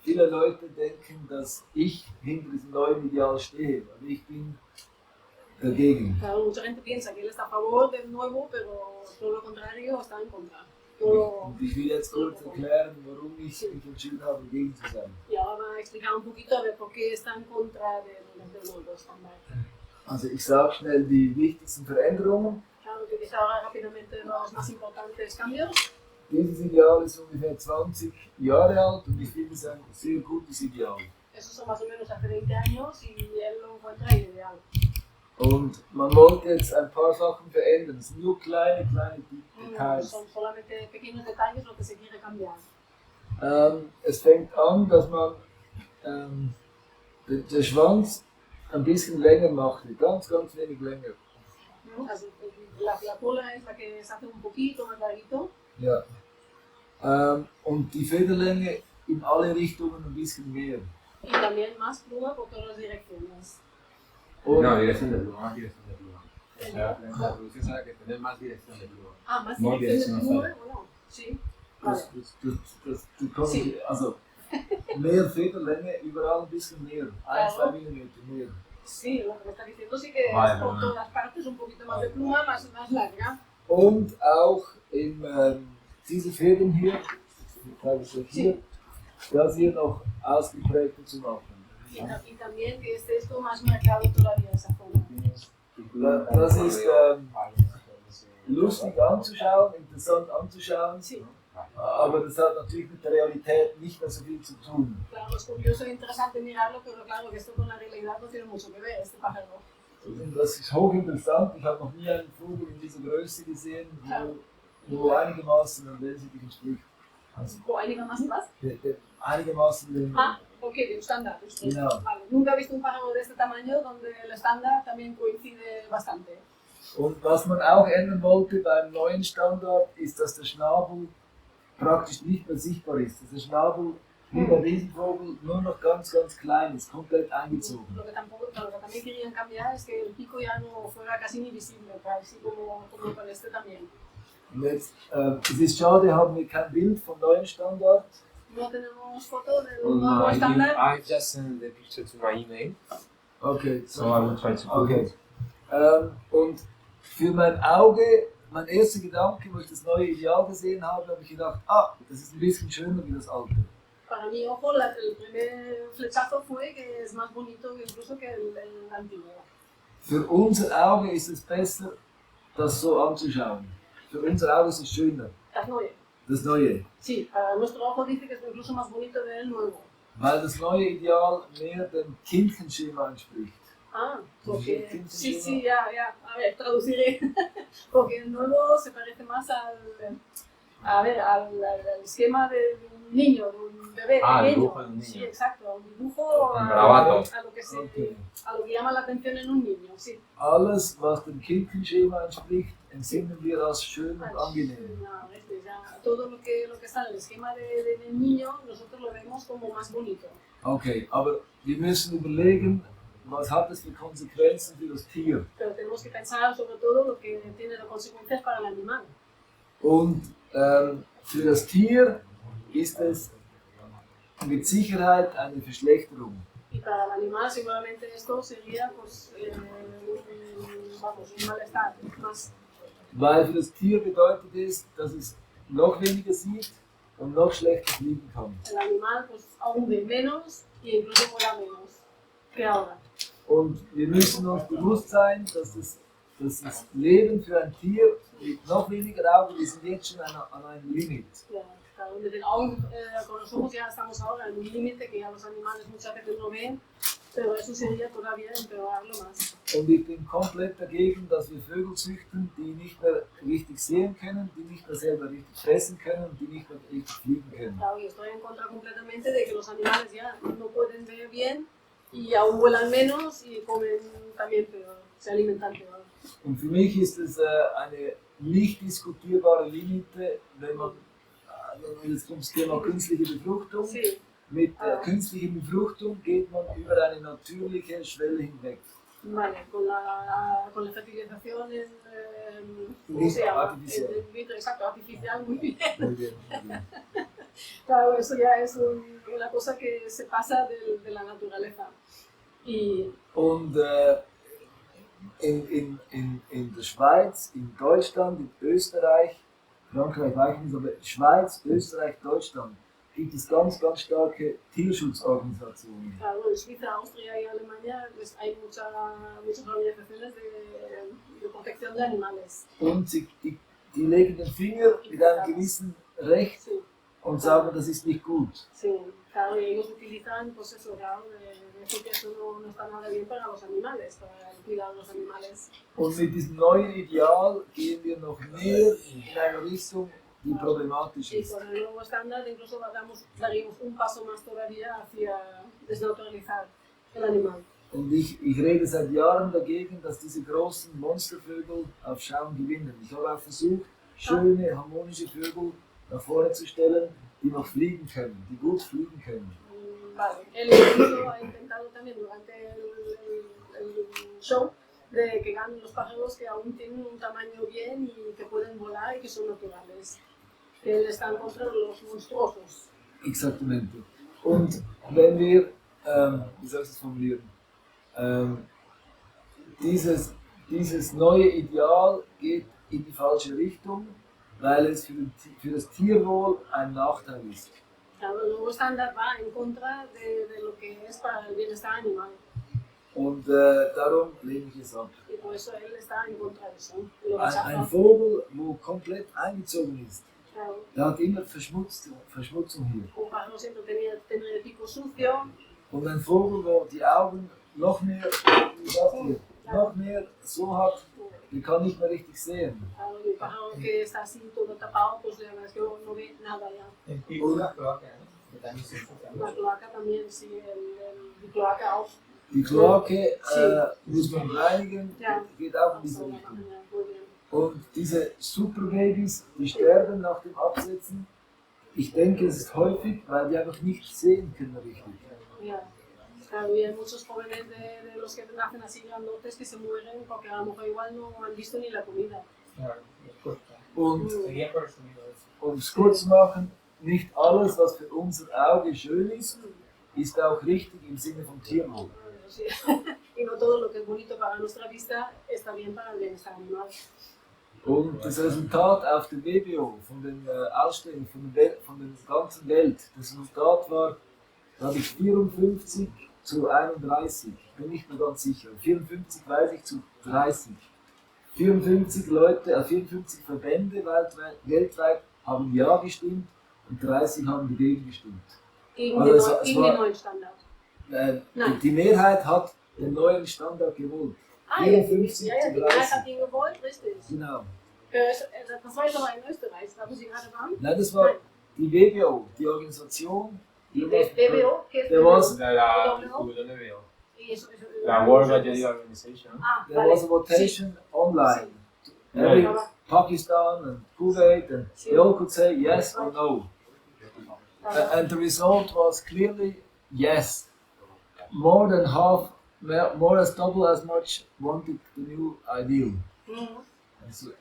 Viele Leute denken, dass ich hinter diesem neuen Ideal stehe, aber ich bin dagegen. Claro, mucha gente piensa que él está a favor del nuevo, pero todo lo contrario está en contra. Und ich will jetzt kurz erklären, warum ich mich entschieden habe, dagegen zu sein. Y ahora va a explicar un poquito de por qué está en contra del nuevo estándar. Also ich sage schnell die wichtigsten Veränderungen. Claro, que dice ahora rápidamente los más importantes cambios. Dieses Ideal ist ungefähr 20 Jahre alt und ich finde es ein sehr gutes Ideal. Esos son más o menos hace 20 años y él lo encuentra ideal. Und man wollte jetzt ein paar Sachen verändern. Es sind nur kleine Details. Son solamente pequeños detalles lo que se quiere cambiar. Es fängt an, dass man den Schwanz ein bisschen länger macht, ganz wenig länger. Also, la cola es la que se hace un poquito más larguito. Ja. Und die Federlänge in alle Richtungen ein bisschen mehr. Y también más pluma por todas las direcciones. No, dirección de pluma, más dirección de pluma. O sea, la producción sabe que tener más dirección de pluma. Ah, más dirección de pluma, bueno, sí. Vale. Sí. Also, mehr Federlänge, überall ein bisschen mehr. 1-2 Millimeter mehr. Sí, lo que me está diciendo sí que es por todas partes un poquito más de pluma, más larga. Und auch diese Fäden hier, das hier noch ausgeprägter zu machen. Y también que esté esto más marcado todavía esa forma. Das ist lustig anzuschauen, interessant anzuschauen, aber das hat natürlich mit der Realität nicht mehr so viel zu tun. Claro, es curioso e interesante mirarlo, pero claro que esto con la realidad no tiene mucho que ver, este pájaro. Das ist hochinteressant, ich habe noch nie einen Vogel in dieser Größe gesehen, wo einigermaßen an dem sich entspricht. Also, ¿O einigermaßen was? Einigermaßen dem. Ah, ok, dem estándar. Genau. Vale. Nunca he visto un pájaro de este tamaño donde el estándar también coincide bastante. Und was man auch ändern wollte beim neuen Standard ist, dass der Schnabel praktisch nicht mehr sichtbar ist. Dass der Schnabel wie bei diesem Vogel nur noch ganz klein ist, komplett eingezogen. Lo que también querían cambiar es que el pico ya no fuera casi ni visible, así como con este también. Und jetzt, es ist schade, haben wir kein Bild vom neuen Standard. No tenemos foto del nuevo estándar. I just sent the picture to my email. Okay. So I will try to put it. Und für mein Auge, mein erster Gedanke, wo ich das neue Ideal gesehen habe ich gedacht, das ist ein bisschen schöner wie das alte. Para mi ojo, el primer flechazo fue que es más bonito incluso que el antiguo. Für unser Auge ist es besser, das so anzuschauen. Für unser Auge ist es schöner. Das Neue. Sí, para nuestro ojo dice que es incluso más bonito que el nuevo. Weil das neue Ideal mehr dem Kindchenschema entspricht. Ah, porque sí, ya, a ver, traduciré. Porque el nuevo se parece más al esquema de un niño, de un bebé pequeño. El dibujo de un niño. Sí, exacto, un dibujo a lo que llama la atención en un niño, sí. Alles, was dem Kindchenschema entspricht, empfinden wir als schön und angenehm. Todo lo que está en el esquema del niño, nosotros lo vemos como más bonito. Okay, aber wir müssen überlegen, was hat es für Konsequenzen für das Tier? Pero tenemos que pensar sobre todo lo que tiene de consecuencias para el animal. Und für das Tier ist es mit Sicherheit eine Verschlechterung. Y para el animal seguramente esto sería pues, un malestar más. Weil für das Tier bedeutet es, dass es noch weniger sieht und noch schlechter fliegen kann. El animal pues aún ve menos y incluso vuela menos que ahora. Und wir müssen uns bewusst sein, dass das Leben für ein Tier mit noch weniger Augen, wir sind jetzt schon an einem Limit. Claro, desde el Augen, con los ojos ya estamos ahora en un límite que ya los animales muchas veces no ven, pero eso sería todavía empeorarlo más. Und ich bin komplett dagegen, dass wir Vögel züchten, die nicht mehr richtig sehen können, die nicht mehr selber richtig fressen können und die nicht mehr richtig fliegen können. Claro, y estoy en contra completamente de que los animales ya no pueden ver bien y aún vuelan menos y comen también peor, se alimentan peor. Und für mich ist es eine nicht diskutierbare Limite, wenn man jetzt kommt das Thema künstliche Befruchtung. Sí. Mit künstlicher Befruchtung geht man über eine natürliche Schwelle hinweg. Vale, con la fertilización ¿cómo In se llama? artificial. En vitro, exacto, artificial, muy bien. Muy bien, muy bien. Claro, eso ya es una cosa que se pasa de la naturaleza. Y Und in der Schweiz, in Deutschland, in Österreich, Frankreich weiß ich nicht, aber Schweiz, Österreich, Deutschland gibt es ganz, ganz starke Tierschutzorganisationen. claro, en Suiza, Austria y Alemania pues, hay muchas organizaciones de protección de animales. Und die legen den Finger mit einem gewissen Recht Sí, und sagen, das ist nicht gut. sí, claro, y ellos utilizan, pues eso, claro, de decir que eso no está nada bien para los animales, para el cuidado de los animales. Und mit diesem neuen Ideal gehen wir noch mehr in eine Richtung, die problematisch Y ist. con el nuevo estándar incluso daríamos un paso más todavía hacia desnaturalizar el animal. Und ich rede seit Jahren dagegen, dass diese großen Monstervögel auf Schaum gewinnen. Ich habe auch versucht, schöne, harmonische Vögel nach vorne zu stellen, die noch fliegen können, die gut fliegen können. Vale, él incluso ha intentado también durante el show de que ganen los pájaros que aún tienen un tamaño bien y que pueden volar y que son naturales. Que él está en contra de los monstruosos. Exaktamente. Und wenn wir, wie soll ich das formulieren, dieses neue Ideal geht in die falsche Richtung, weil es für das Tierwohl ein Nachteil ist. Claro, el nuevo estándar va en contra de lo que es para el bienestar animal. Und darum lehne ich es ab. Y por eso él está en contra de eso. Y lo Ein rechaza. Vogel, wo komplett eingezogen ist, Claro, der hat immer Verschmutzung hier. un pájaro siempre tiene el pico sucio. Und ein Vogel, wo die Augen noch mehr, wie sagt ihr, noch mehr so hat, der kann nicht mehr richtig sehen. Claro, y el pájaro que está así todo tapado, pues la verdad es que no ve nada ya. El pico, la cloaca, ¿no? Que también se enfoca La mucho. cloaca también, sí, die cloaca auch. Die Kloake muss man reinigen, Ja. geht auch in diese So, Richtung. ja, muy bien. Und diese Superbabys, die sterben nach dem Absetzen, ich denke, es ist häufig, weil die einfach nicht sehen können richtig. Ya. Claro, y hay muchos jóvenes de los que nacen así grandotes que se mueren porque a lo mejor igual no han visto ni la comida. Claro, les cuesta. Und Sería por el sonido de eso. um es kurz zu machen, nicht alles, was für unser Auge schön ist, ist auch richtig im Sinne von Tierwohl. Sí. Y no todo lo que es bonito para nuestra vista está bien para el bienestar animal. Und das Resultat auf dem WBO von den Ausstellungen von der ganzen Welt, das Resultat war, glaube ich, 54 zu 31. Ich bin nicht mehr ganz sicher. 54 weiß ich zu 30. 54 Leute, 54 Verbände weltweit haben Ja gestimmt und 30 haben dagegen gestimmt. Gegen Also es den war- neuen Standard. Die Mehrheit hat den neuen Standard gewollt. Ah, 54 ja, zu die Mehrheit 30. hat ihn gewollt, richtig. Genau. Das war jetzt aber in Österreich, da wo Sie gerade waren. Nein, das war die WBO, die Organisation. Die WBO, ¿qué es There was, La WBO? WBO. Y eso- La World Budgerigar Organization. Ah, there was a votation online. Every Sí. Pakistan and Kuwait, and they all could say yes or no. And the result was clearly yes. More than half, more as double as much wanted the new ideal. Ujú. So,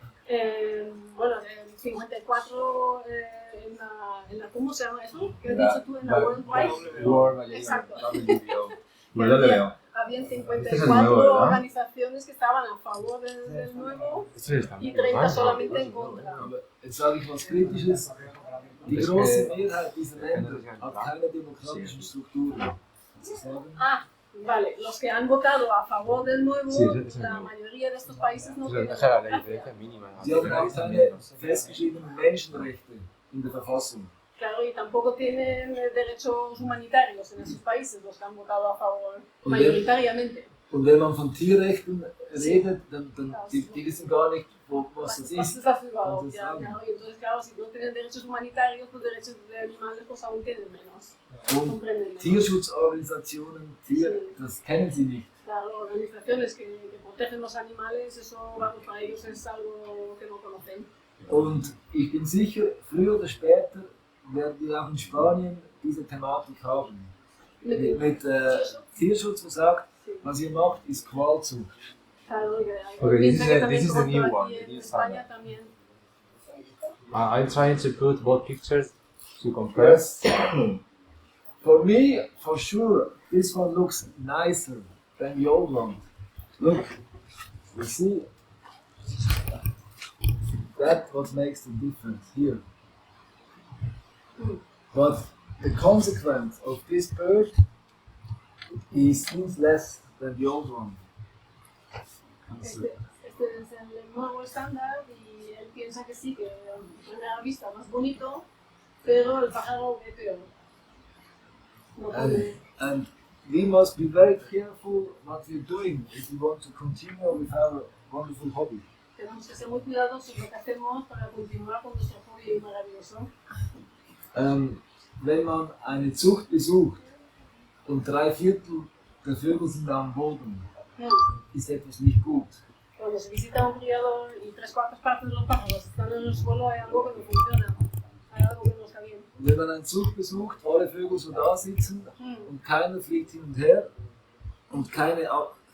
Bueno, 54 en la, ¿cómo se llama eso? ¿Qué has La- dicho tú en la World Wide? World Budgerigar Exacto. WBO. Habían Este es el 54 nuevo, ¿verdad? organizaciones que estaban a favor del nuevo Esto está y 30 solamente en contra. aber jetzt sage ich was Kritisches. Die Das große que- Mehrheit dieser Länder hat keine demokratischen Strukturen. Sie sagen, Ah, vale, los que han votado a favor del nuevo, Sí, ese es el la nuevo. mayoría de estos países no Eso tienen deja la democracia. diferencia mínima. Sie haben auch keine festgeschriebenen Menschenrechte in der Verfassung. Claro, y tampoco tienen derechos humanitarios en esos países, los que han votado a favor Und mayoritariamente. Und wenn man von Tierrechten redet, dann die wissen gar nicht, was das Was ist. es das überhaupt? Das Ya, sagen. claro, y entonces, claro, si no tienen derechos humanitarios, los derechos de animales pues aún tienen menos. Und Comprenden menos. Tierschutzorganisationen, das kennen sie nicht. Claro, organizaciones que protegen los animales, eso vamos, para ellos es algo que no conocen. Und ich bin sicher, früher oder später werden wir auch in Spanien diese Thematik haben. Mit dem Mit Tierschutz, wo sagt, Sí. Was ihr macht, ist Qualzucht. Claro, Okay, this piensa que is también the new pronto one, aquí the en new España standard. también. I'm trying to put both pictures to compare. Yes. For me, for sure, this one looks nicer than the old one. Look, you see, that's what makes the difference here. But the consequence of this bird is seems less than the old one. Este es el nuevo estándar y él piensa que sí, que a primera vista más bonito, pero el pájaro ve peor. No pone- And we must be very careful what we're doing if we want to continue with our wonderful hobby. Tenemos que ser muy cuidadosos en lo que hacemos para continuar con nuestro hobby maravilloso. Wenn man eine Zucht besucht und 3/4 der Vögel sind am Boden, ist etwas nicht gut. Cuando se visita un criador y 3/4 partes de los pájaros están en el suelo, hay algo que no funciona, hay algo que no está bien. Wenn man eine Zucht besucht, alle Vögel so da sitzen und keiner fliegt hin und her und kein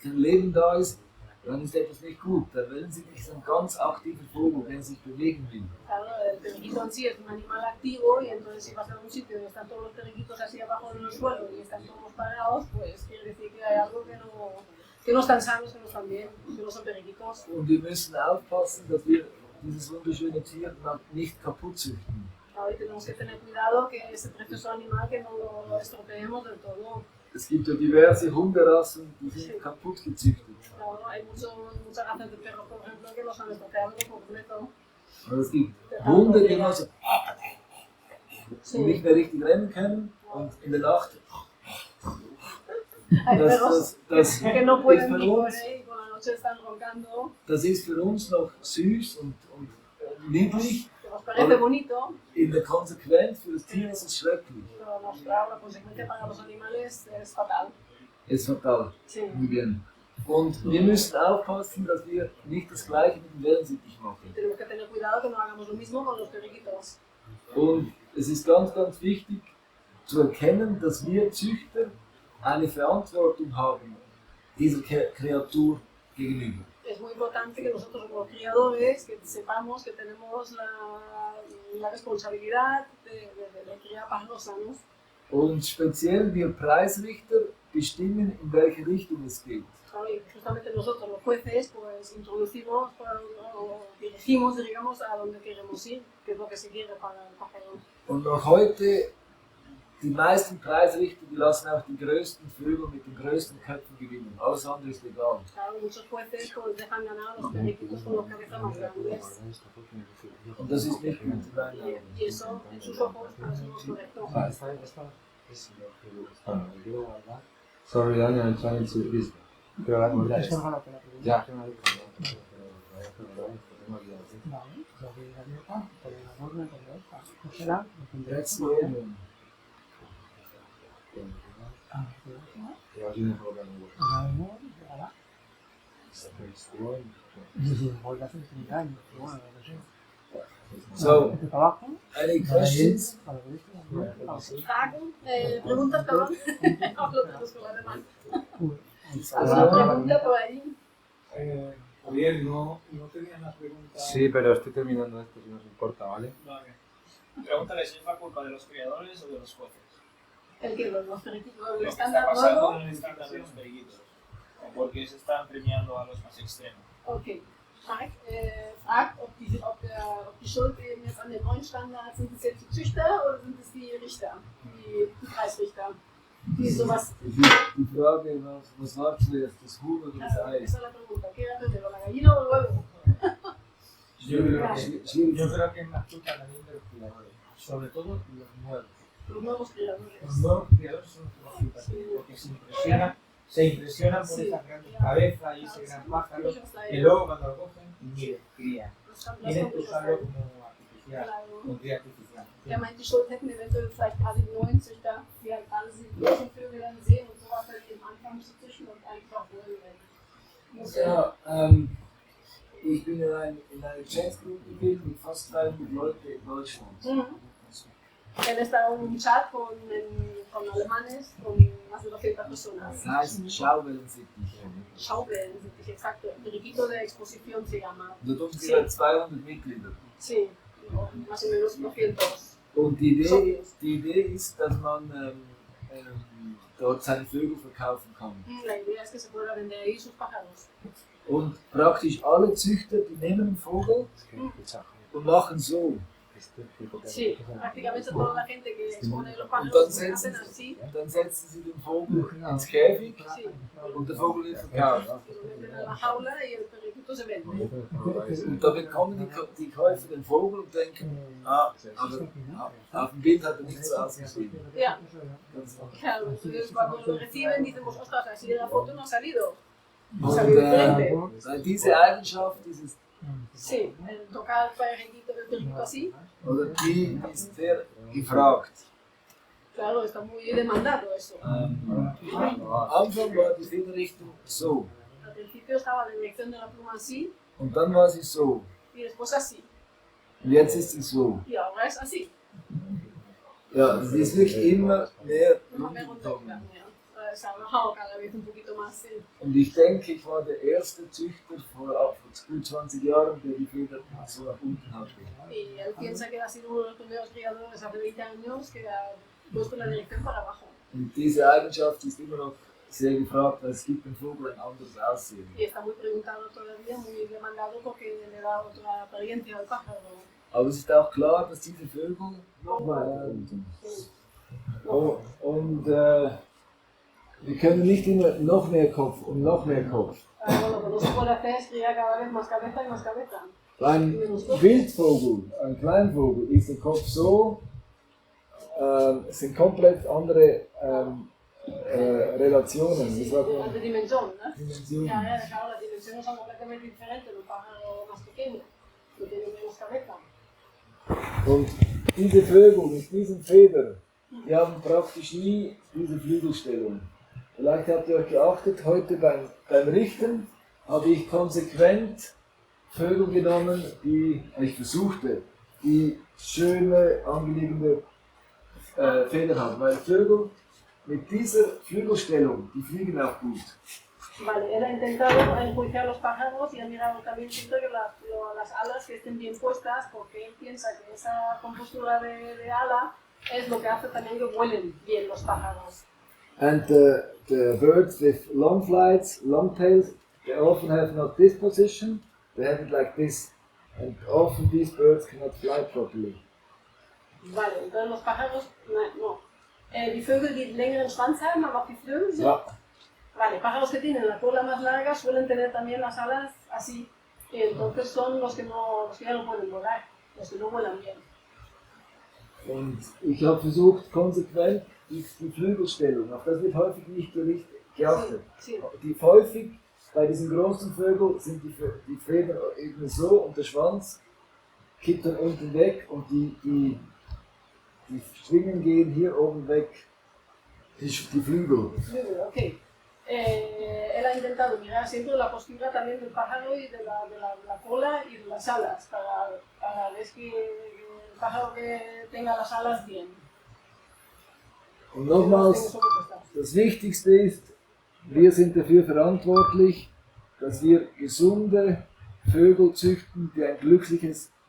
Leben da ist, dann ist etwas nicht gut. Da wollen sie nicht so ein ganz aktiver Vogel, der sich bewegen will. Claro, el periquito en sí es un animal activo y entonces si vas a un sitio donde están todos los periquitos así abajo en el suelo y están todos parados, pues quiere decir que hay algo que no están sanos, que no están bien, que no son periquitos. Und wir müssen aufpassen, dass wir dieses wunderschöne Tier nicht kaputt züchten. Claro, y tenemos que tener cuidado que ese precioso animal que no lo estropeemos del todo. Es gibt ja diverse Hunderassen, die sind kaputt gezüchtet. Claro, hay muchas razas de perros, por ejemplo, que los han estropeado por completo. Aber es gibt Hunde, die nur so nicht mehr richtig rennen können und in der Nacht. Hay perros que no pueden ist ni für correr uns, y por la noche están roncando. das ist für uns noch süß und niedlich. Que nos parece bonito, In der Konsequenz für das Tier ist es schrecklich. pero la consecuencia para los animales es fatal. Es fatal. Sí. Muy bien. Und wir müssen aufpassen, dass wir nicht das Gleiche mit dem Wellensittich machen. Tenemos que tener cuidado que no hagamos lo mismo con los periquitos. Und es ist ganz, ganz wichtig zu erkennen, dass wir Züchter eine Verantwortung haben dieser Kreatur gegenüber. Es muy importante que nosotros como criadores que sepamos que tenemos la responsabilidad de criar pájaros sanos. Und speziell wir Preisrichter bestimmen, in welche Richtung es geht. Claro, y justamente nosotros los jueces pues introducimos o dirigimos, digamos, a donde queremos ir, que es lo que se quiere para el pájaro. Und noch heute, die meisten Preisrichter, die lassen auch die größten Vögel mit den größten Köpfen gewinnen. Alles andere ist legal. Claro, muchos jueces pues dejan ganar a los periquitos con los cabezas más grandes. Und das ist nicht gut in meinen Augen. Y eso, en sus ojos, pues, no es correcto. Sorry, Daniel, I'm trying to this. Quiero hablar con Eso es lo que la pregunta. Ya. Vale, lo que la dieta, por el amor de Dios, ¿qué será? That's the old one. Vuelve hace 30 años, pero bueno, no sé. So, Este trabajo, any questions? para lo visto, Fragen, preguntas, perdón. Hablo de los alemanes. Also, ¿Alguna pregunta por ahí? Javier, no tenía una pregunta. Sí, pero estoy terminando esto, si nos importa, ¿vale? Vale. Pregúntale si es la culpa de los criadores o de los jueces. El que los periquitos, el Lo que está estándar pasando nuevo. en el estándar de los periquitos. O porque se están premiando a los más extremos. Okay. Fragt, ob die Schuld eben jetzt an den neuen Standards, sind es jetzt die Züchter oder sind es die Richter, die Preisrichter, die sowas. Die Frage, was war zuerst, das Huhn oder das Ei? Esa es la pregunta, ¿qué era primero, la gallina o el huevo? yo creo que es la culpa también de los criadores, sobre todo los nuevos. Los nuevos criadores. Los nuevos criadores son los que más culpa tienen, porque se impresionan por esas grandes cabezas y ese gran pájaro, y luego cuando lo cogen, mire, cría. Tienen que usarlo como artificial, con cría artificial. Der meint, die Schuld hätten eventuell vielleicht gerade die neuen Züchter, die halt gerade diese großen Vögel dann sehen und sowas dann eben anfangen zu züchten und einfach wohl Ja, ich bin in einer Chatgroup gewesen mit fast 300 Leuten in Deutschland. Él está en un chat con alemanes, con más de 200 personas. Das heißt Schauwellensittich. Schauwellensittich, exacto. Periquito de exposición se llama. Und dort sind halt 200 Mitglieder. Sí, más o menos 200. Und die Idee ist, dass man dort seine Vögel verkaufen kann. La idea es que se pueda vender ahí sus pájaros. Und praktisch alle Züchter, die nehmen einen Vogel und machen so. Sí, prácticamente toda la gente que expone los Und pájaros hacen así. dann setzen sie den Vogel ins Käfig Sí, und der Vogel wird verkauft. lo meten en la jaula y el periquito se vende. Und da bekommen die Käufer den Vogel und denken, aber auf dem Bild hat er nicht so ausgesehen. Ya, Ganz genau. claro, entonces cuando lo reciben dicen, pues ostras, así de la foto no ha salido. Und Salido diferente. diese Eigenschaft, dieses, Sí, el tocar el periquito del periquito así, oder die ist sehr gefragt. claro, está muy demandado eso. Am Anfang war die Federrichtung so Al principio estaba la dirección de la pluma así und dann war sie so y después así. und jetzt ist sie so. Y ahora es así. Ja, sie ist wirklich immer mehr No me runtergekommen. Se ha bajado cada vez un poquito más. Und ich denke, ich war der erste Züchter vor gut 20 Jahren, der die Feder so nach unten hatte. Y él piensa que ha sido uno de los primeros criadores hace 20 años que ha puesto la dirección para abajo. Und diese Eigenschaft ist immer noch sehr gefragt, weil es gibt dem Vogel ein anderes Aussehen. Y está muy preguntado todavía, muy demandado porque le da otra apariencia al pájaro. Aber es ist auch klar, dass diese Vögel und wir können nicht immer noch mehr Kopf und noch mehr Kopf. Bueno, lo que no se puede hacer es criar cada vez más cabeza y más cabeza. Beim Wildvogel, ein Kleinvogel, ist der Kopf so, es sind komplett andere Relationen. Wie sagt man? De dimensión, ¿no? Dimensionen. Ya, claro, las dimensiones son completamente diferentes. Un pájaro más pequeño, que tiene menos cabeza. Und diese Vögel mit diesen Federn, die haben praktisch nie diese Flügelstellung. Vielleicht habt ihr euch geachtet, heute beim Richten habe ich konsequent Vögel genommen, ich versuchte, die schöne, angelegene Federn haben. Weil Vögel mit dieser Flügelstellung, die fliegen auch gut. Vale, él ha intentado enjuiciar los pájaros y ha mirado también siempre que las alas que estén bien puestas, porque él piensa que esa compostura de ala es lo que hace también que vuelen bien los pájaros. And the birds with long flights, long tails, they often have not this position, they have it like this. And often these birds cannot fly properly. Vale, entonces los pájaros, no. Die Vögel, die längeren Schwanz haben, aber auch die Flügel, ¿sí? Ja. Vale, pájaros que tienen la cola más larga suelen tener también las alas así. Y entonces son los que ya no pueden volar, los que no vuelan bien. Und ich habe versucht, konsequent die Flügelstellung, auf das wird häufig nicht geachtet. Sí, sí. Die häufig bei diesen großen Vögeln sind die Federn eben so und der Schwanz kippt dann unten weg und die Schwingen gehen hier oben weg, die Flügel. Flügel, ok. Él ha intentado mirar siempre la postura también del pájaro y de la cola y de las alas para ver que el pájaro que tenga las alas bien. Und nochmals, das Wichtigste ist, wir sind dafür verantwortlich, dass wir gesunde Vögel züchten, die ein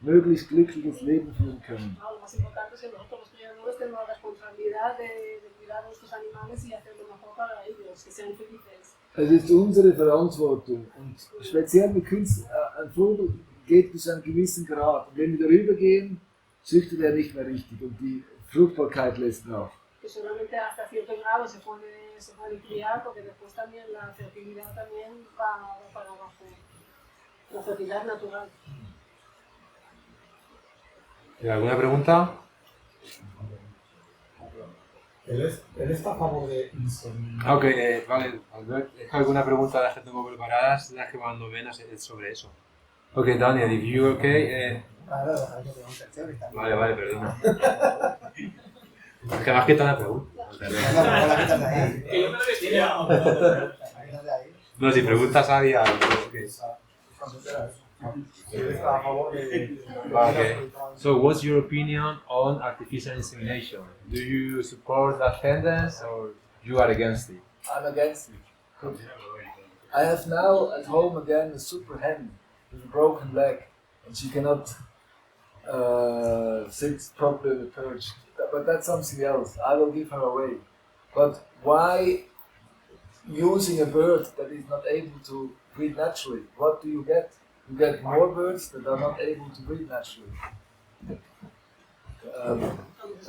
möglichst glückliches Leben führen können. Lo más importante es que nosotros los criadores tenemos la responsabilidad de cuidar a nuestros animales y hacer lo mejor para ellos, que sean felices. Es ist unsere Verantwortung und speziell mit ein Vogel geht bis zu einem gewissen Grad. Und wenn wir darüber gehen, züchtet er nicht mehr richtig und die Fruchtbarkeit lässt nach. Que solamente hasta cierto grado se puede criar, porque después también la fertilidad también va para abajo. La fertilidad natural. ¿Alguna pregunta? Él está a favor de Ok, vale, Albert, es que alguna pregunta las que tengo preparadas, las que cuando ven es sobre eso. Ok, Daniel, if you okay. Vale, perdona. Es que me has quitado la pregunta. No, si preguntas a día, okay. Está a favor de Okay. So, what's your opinion on artificial insemination? Do you support that tendency or you are against it? I'm against it. I have now at home again a super hen with a broken leg, and she cannot sit properly in the perch. But that's something else. I will give her away. But why using a bird that is not able to breed naturally? What do you get? You get more birds that are not able to breed naturally.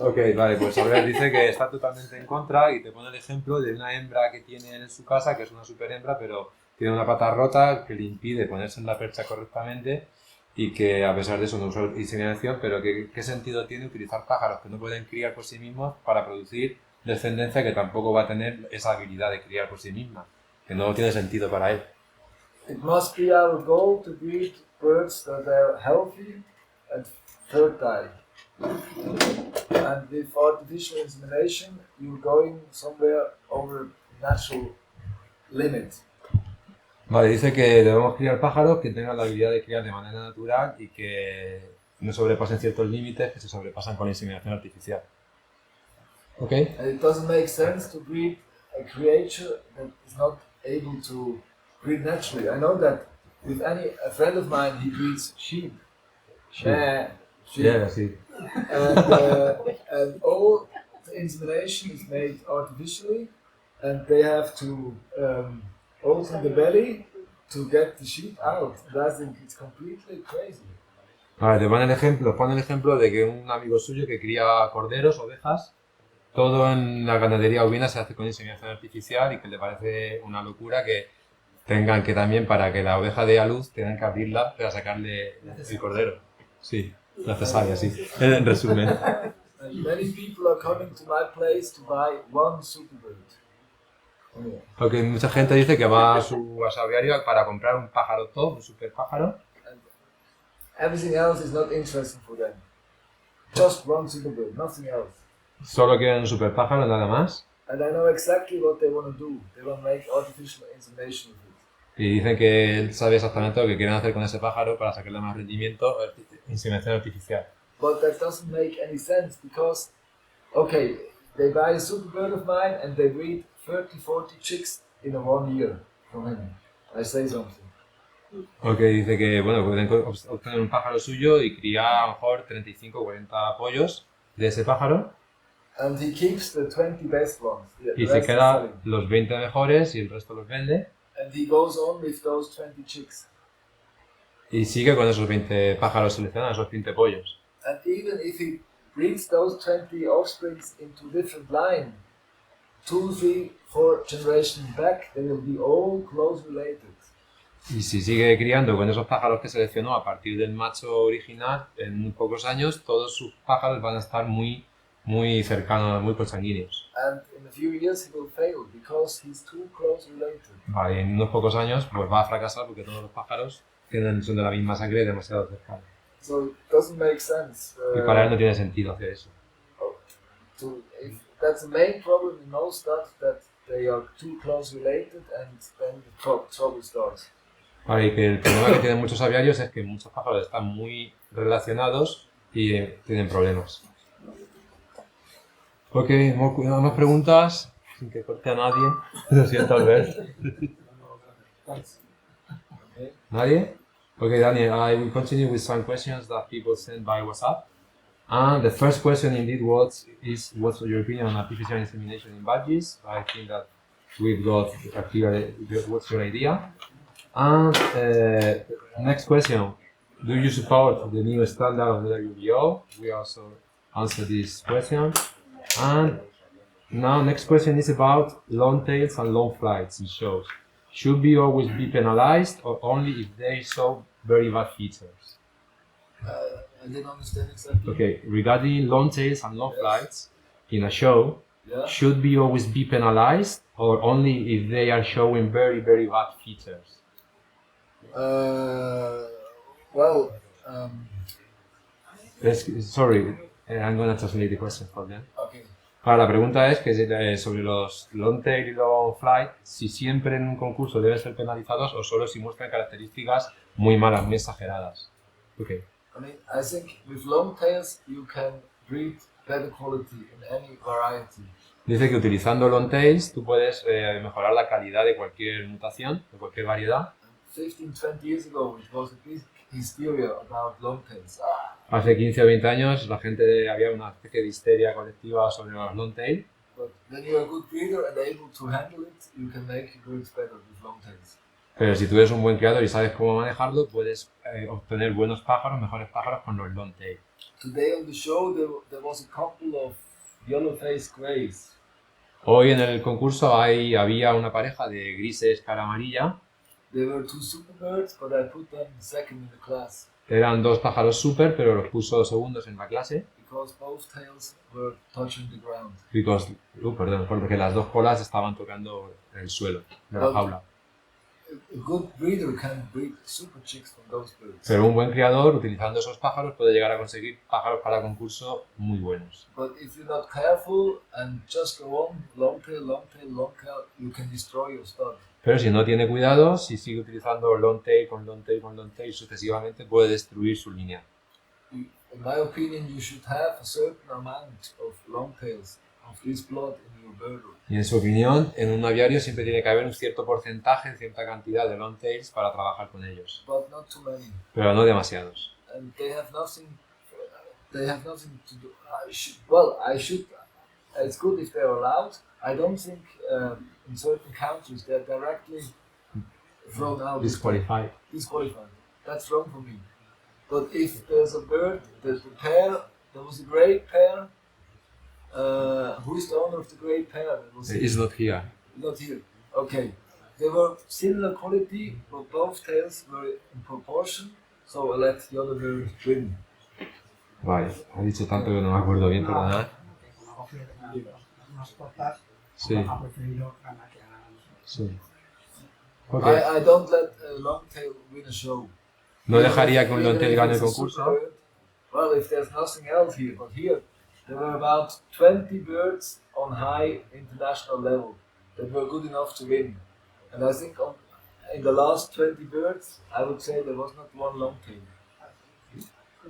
Ok, vale, pues a ver, dice que está totalmente en contra y te pone el ejemplo de una hembra que tiene en su casa, que es una super hembra, pero tiene una pata rota que le impide ponerse en la percha correctamente y que a pesar de eso no usa inseminación, pero que qué sentido tiene utilizar pájaros que no pueden criar por sí mismos para producir descendencia que tampoco va a tener esa habilidad de criar por sí misma, que no tiene sentido para él. It must be our goal to breed birds that are healthy and fertile. And with artificial insemination, you're going somewhere over natural limit. Vale, dice que debemos criar pájaros que tengan la habilidad de criar de manera natural y que no sobrepasen ciertos límites que se sobrepasan con la inseminación artificial. ¿Ok? And it doesn't make sense to breed a creature that is not able to breed naturally. I know that with a friend of mine, he breeds sheep. Sheep. Sheep. Yeah, sí. And all the insemination is made artificially, and they have to open the belly to get the sheep out. And I think it's completely crazy. A ver, te pone el ejemplo de que un amigo suyo que cría corderos, ovejas, todo en la ganadería ovina se hace con inseminación artificial y que le parece una locura que tengan que también para que la oveja dé a luz tengan que abrirla para sacarle el cordero. Sí, la cesárea, sí. En resumen. And many people are coming to my place to buy one superbird. Porque mucha gente dice que va a su aviario para comprar un pájaro top, un super pájaro. Everything else is not interesting for them. Just one superbird, nothing else. Solo quieren un super pájaro, nada más. And I know exactly what they want to do. They want to make artificial insemination with it. Y dicen que él sabe exactamente lo que quieren hacer con ese pájaro para sacarle más rendimiento, inseminación artificial. But that doesn't make any sense because, okay, they buy a superbird of mine and they breed 30-40 chicks in a 1 year from him. I say something. Ok, dice que bueno, pueden obtener un pájaro suyo y criar a lo mejor 35 o 40 pollos de ese pájaro. And he keeps the 20 best ones. Y se queda los 20 mejores y el resto los vende. And he goes on with those 20 chicks. Y sigue con esos 20 pájaros seleccionados, esos 20 pollos. And even if he breeds those 20 offsprings into different line, 2, 3, 4 generations back, they will be all close related. Y si sigue criando con esos pájaros que seleccionó a partir del macho original, en muy pocos años todos sus pájaros van a estar muy cercanos, muy consanguíneos. And in a few years he will fail because he's too close related. Vale, en unos pocos años pues va a fracasar porque todos los pájaros son de la misma sangre demasiado cercanos. So it doesn't make sense. Y para él no tiene sentido hacer eso. That's the main problem in most stuff, that they are too close related and then the trouble starts. Vale, y que el problema que tienen muchos aviarios es que muchos pájaros están muy relacionados y tienen problemas. Ok, más preguntas, sin que corte a nadie. Lo siento, Albert. ¿Nadie? Okay, Daniel, I will continue with some questions that people sent by WhatsApp. And the first question indeed what's your opinion on artificial insemination in budgies? I think that we've got a clear, what's your idea? And next question, do you support the new standard of the WBO? We also answered this question. And now next question is about long tails and long flights in shows. Should we always be penalized or only if they show very bad features? I didn't understand exactly. Okay, regarding long tails and long flights in a show, Yeah. should we always be penalized or only if they are showing very, very bad features? Well, Sorry, I'm gonna translate the question for them. okay. Ahora, la pregunta es que sobre los long tail y long flight, si siempre en un concurso deben ser penalizados o solo si muestran características muy malas, muy exageradas. Okay. I mean, I think with long tails you can breed better quality in any variety. Dice que utilizando long tails tú puedes mejorar la calidad de cualquier mutación, de cualquier variedad. 15-20 years ago it was a big hysteria about long tails. Hace 15 o 20 años había una especie de histeria colectiva sobre los long tail. But when you're a good breeder and able to handle it, you can make your birds better with long tails. Pero si tú eres un buen criador y sabes cómo manejarlo, puedes obtener buenos pájaros, mejores pájaros con los long tail. Today on the show there was a couple of yellow-faced greys. Hoy en el concurso había una pareja de grises cara amarilla. They were two super birds, but I put them second in the class. Eran dos pájaros super, pero los puso segundos en la clase. Because both tails were touching the ground. Porque las dos colas estaban tocando el suelo de la jaula. A good breeder can breed super chicks from those birds. Pero un buen criador, utilizando esos pájaros, puede llegar a conseguir pájaros para concurso muy buenos. But if you're not careful and just go on long tail, you can destroy your stud. Pero si no tiene cuidado, si sigue utilizando long tail con long tail con long tail sucesivamente, puede destruir su línea. In my opinion, you should have a certain amount of long tails of this blood in your bird. Y en su opinión, en un aviario siempre tiene que haber un cierto porcentaje, cierta cantidad de long tails para trabajar con ellos. But not too many. Pero no demasiados. And they have nothing to do. It's good if they're allowed. I don't think in certain countries they're directly thrown out. Disqualified. That's wrong for me. But if there's a bird, there's a pair, there was a great pair. Who is the owner of the great pair? It's not here. Not here. Okay. They were similar quality, but both tails were in proportion. So I let the other bird win. Vale, ha dicho tanto que no me acuerdo bien, perdonad. Sí. Sí. Okay. I don't let a long tail win a show. No dejaría que un long tail gane el concurso. Well, if there's nothing else here, but here there were about 20 birds on high international level that were good enough to win. And I think in the last 20 birds, I would say there was not one long tail.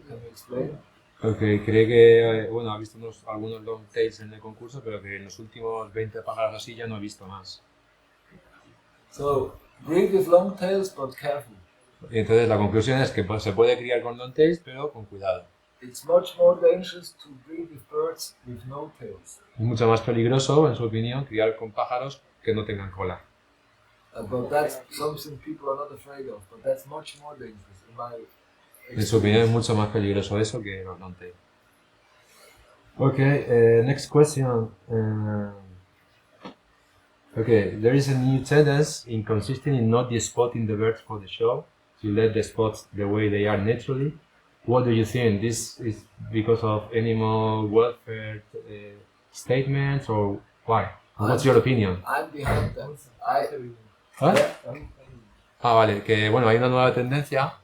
Can you explain? Okay, cree que, ha visto algunos long tails en el concurso, pero que en los últimos 20 pájaros así ya no ha visto más. So, breed with long tails, but careful. Y entonces la conclusión es que se puede criar con long tails, pero con cuidado. It's much more dangerous to breed with birds with no tails. Es mucho más peligroso, en su opinión, criar con pájaros que no tengan cola. But that's something people are not afraid of, but that's much more dangerous in my experience. En su opinión es mucho más peligroso eso que los long tail. Okay, next question. Okay, there is a new tendency in consisting in not spotting the birds for the show, to let the spots the way they are naturally. What do you think? This is because of animal welfare statements, or why? What's your opinion? I'm behind that. Vale, que hay una nueva tendencia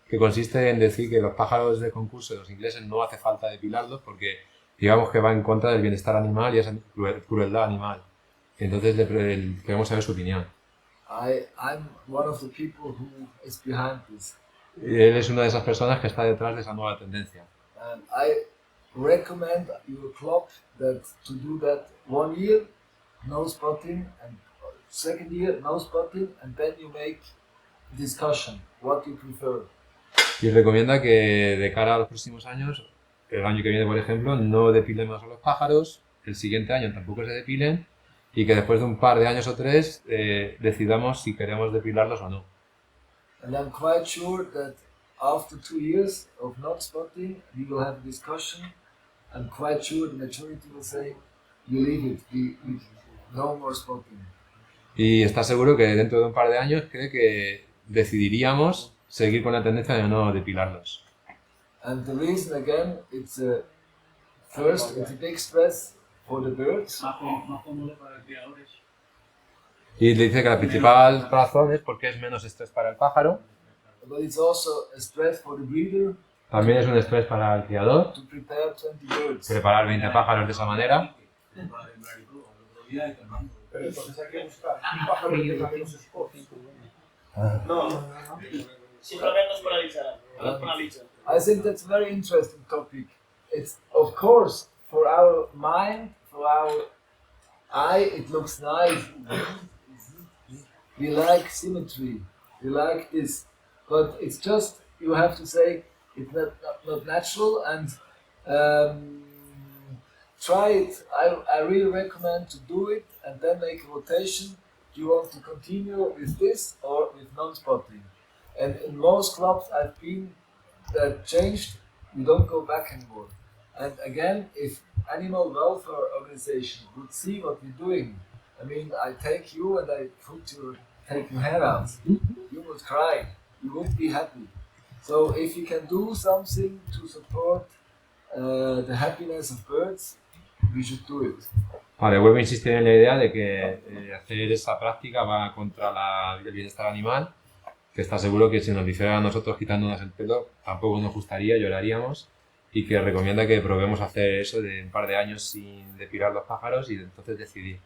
que consiste en decir que los pájaros de concurso de los ingleses no hace falta depilarlos porque digamos que va en contra del bienestar animal y esa crueldad animal. Entonces queremos saber su opinión. I'm one of the people who is behind this. Él es una de esas personas que está detrás de esa nueva tendencia. And I recommend your club that to do that 1 year, no spotting, and second year, no spotting, and then you make discussion, what you prefer. Y recomienda que de cara a los próximos años, el año que viene por ejemplo, no depilemos a los pájaros, el siguiente año tampoco se depilen y que después de un par de años o 3 decidamos si queremos depilarlos o no. And I'm quite sure that after 2 years of not spotting, we will have a discussion. I'm quite sure the majority will say, you leave it, no more spotting. Y está seguro que dentro de un par de años cree que decidiríamos seguir con la tendencia de no depilarlos. And the reason again, it's first, it's a big stress for the birds. Y le dice que la principal razón es porque es menos estrés para el pájaro. But it's also a stress for the breeder. También es un estrés para el criador. To prepare 20 birds. Preparar 20 pájaros de esa manera. Pero entonces hay que buscar un pájaro que tenga menos spots. No, simplemente nos penalizarán. Nos penalizan. I think that's a very interesting topic. It's of course for our mind, for our eye, it looks nice. We like symmetry, we like this, but it's just you have to say it's not natural and try it. I really recommend to do it and then make a rotation. Do you want to continue with this or with non-spotting? And in most clubs I've been that changed, you don't go back anymore. And again, if animal welfare organization would see what we're doing, I mean, I take you and I take your hair out, you would cry, you wouldn't be happy. So if you can do something to support the happiness of birds, we should do it. Vale, vuelvo a insistir en la idea de que hacer esa práctica va contra el bienestar animal, que está seguro que si nos lo hiciera a nosotros quitándonos el pelo, tampoco nos gustaría, lloraríamos, y que recomienda que probemos hacer eso de un par de años sin depilar los pájaros y entonces decidir.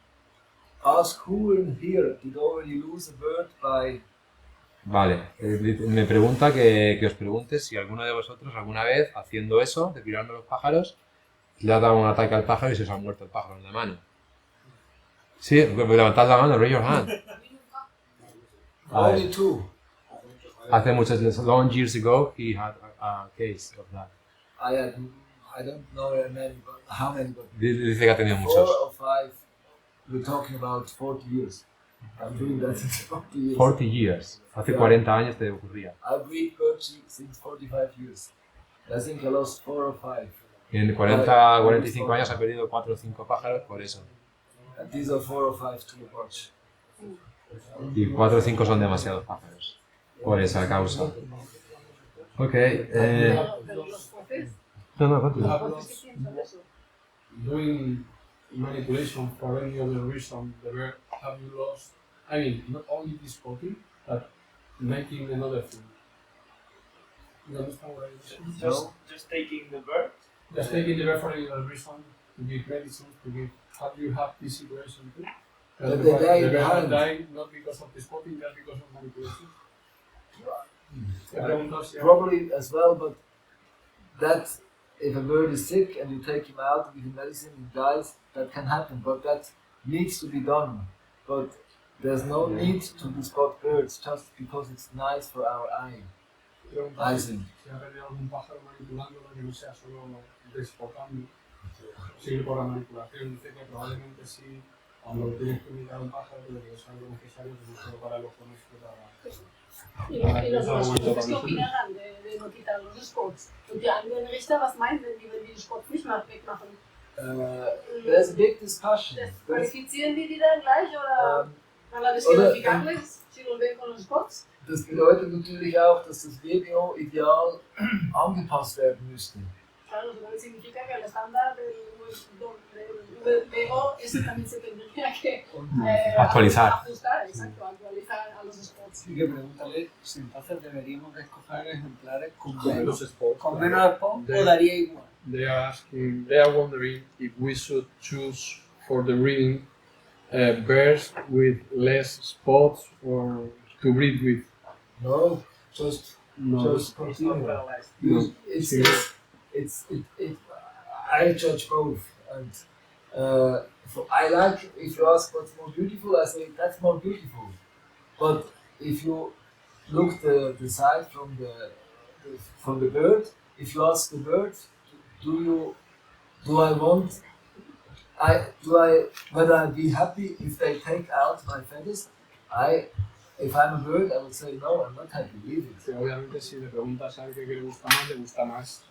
Ask who in here did already lose a bird by... Vale, me pregunta que os pregunte si alguno de vosotros alguna vez haciendo eso, depilando los pájaros, le ha dado un ataque al pájaro y se os ha muerto el pájaro en la mano. Sí, levantad la mano, raise your hand. Only two. Hace muchos long years ago he had a case of that. I don't know how many, but Dice que ha tenido 4 muchos. or 5. We're talking about 40 years. I'm doing that since 40 years. 40 years. Hace 40 años te ocurría. I breed birds since 45 years. I think I lost 4 or 5. Y en 45 años ha perdido 4 o 5 pájaros por eso. And these are 4 or 5 too much. Y 4 o 5 son demasiados pájaros. Por esa causa. Ok. No, continúa. Doing manipulation for any other reason, the bird have you lost? I mean, not only this spotting, but making another thing. You understand what I'm saying? Just taking the bird. Just taking the bird for any other reason, to give medicine, to give. Have you had this situation too? That they die the bird behind. died not because of the spotting, just because of manipulation. Probably as well, but that if a bird is sick and you take him out with medicine, he dies, that can happen, but that needs to be done. But there's no need to spot birds just because it's nice for our eye. I think. Si ha perdido algún pájaro manipulándolo, que no sea solo despotando, sirve por la manipulación. Dice que probablemente sí, cuando tienes que mirar un pájaro, pero que es algo necesario, no solo para el ojo nuestro, Y los Profes, ¿qué opinarán de no quitar los spots? Und die anderen Richter, was meinen, wenn die den Spots nicht mehr wegmachen? There's a big discussion. ¿Qualifizieren die dann gleich oder van a descalificarles si volver con los spots? Das bedeutet natürlich auch, dass das WBO ideal angepasst werden müsste. Claro, lo que significa que el estándar del WBO ese también se tendría que Actualizar. ajustar, exacto, actualizar a los spots. Sí, que pregúntale si entonces deberíamos de escoger ejemplares con los spots. con menos spots o daría igual. They are wondering if we should choose for the breeding birds with less spots or to breed with. No, just continue. I judge both, and I like. If you ask what's more beautiful, I say that's more beautiful. But if you look the side from the bird, if you ask the bird, whether I'd be happy if they take out my feathers? If I'm a bird, I would say no, I'm not happy, leave it. Sí, obviamente si le preguntas a alguien que le gusta más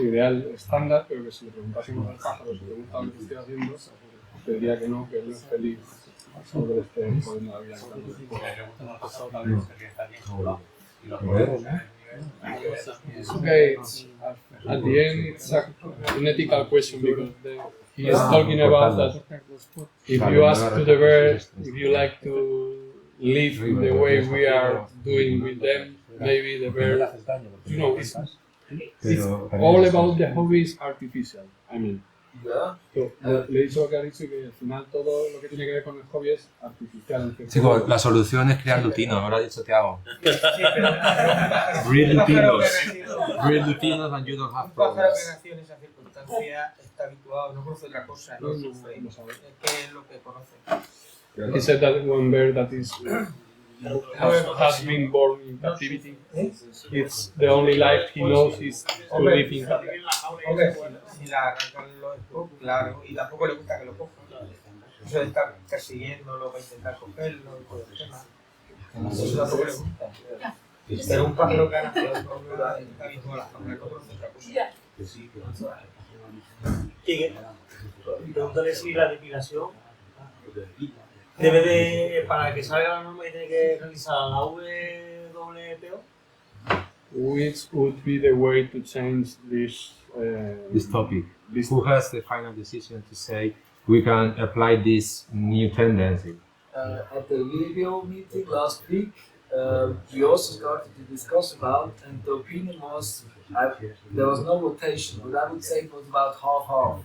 ideal estándar, pero que si le preguntásemos al pájaro si le gusta lo que estoy haciendo, te diría que no es feliz sobre este poema de la vida. Okay, at the end it's an ethical question because he is talking about that if you ask to the bird if you like to live the way we are doing with them, maybe the bird, it's all about the hobby is artificial. I mean, Yeah. Le he dicho lo que ha dicho y que al final todo lo que tiene que ver con el hobby es artificial. Chicos, la solución es crear lutinos, ahora ha dicho Tiago. Breed lutinos and you don't have Un pájaro que problems. nació en esa circunstancia está habituado, no conoce otra cosa, no sufre. Es que es lo que conoce. He said that one bird that is has been born in captivity, it's the only life he knows is to live in captivity. Hombre, si la arrancan los estos, claro, y tampoco le gusta que lo cojan. Eso de estar persiguiéndolo para intentar cogerlo y todo el tema. Eso tampoco le gusta. Pero un pájaro que ha nacido está habituado a las cámaras, no conoce otra cosa. Pregúntale si la depilación debe de, para que salga la norma, que tiene que realizar la WPO. Which would be the way to change this Topic. Who has the final decision to say we can apply this new tendency? At the video meeting last week, we also started to discuss about, and the opinion was there was no rotation, but I would say it was about half-half.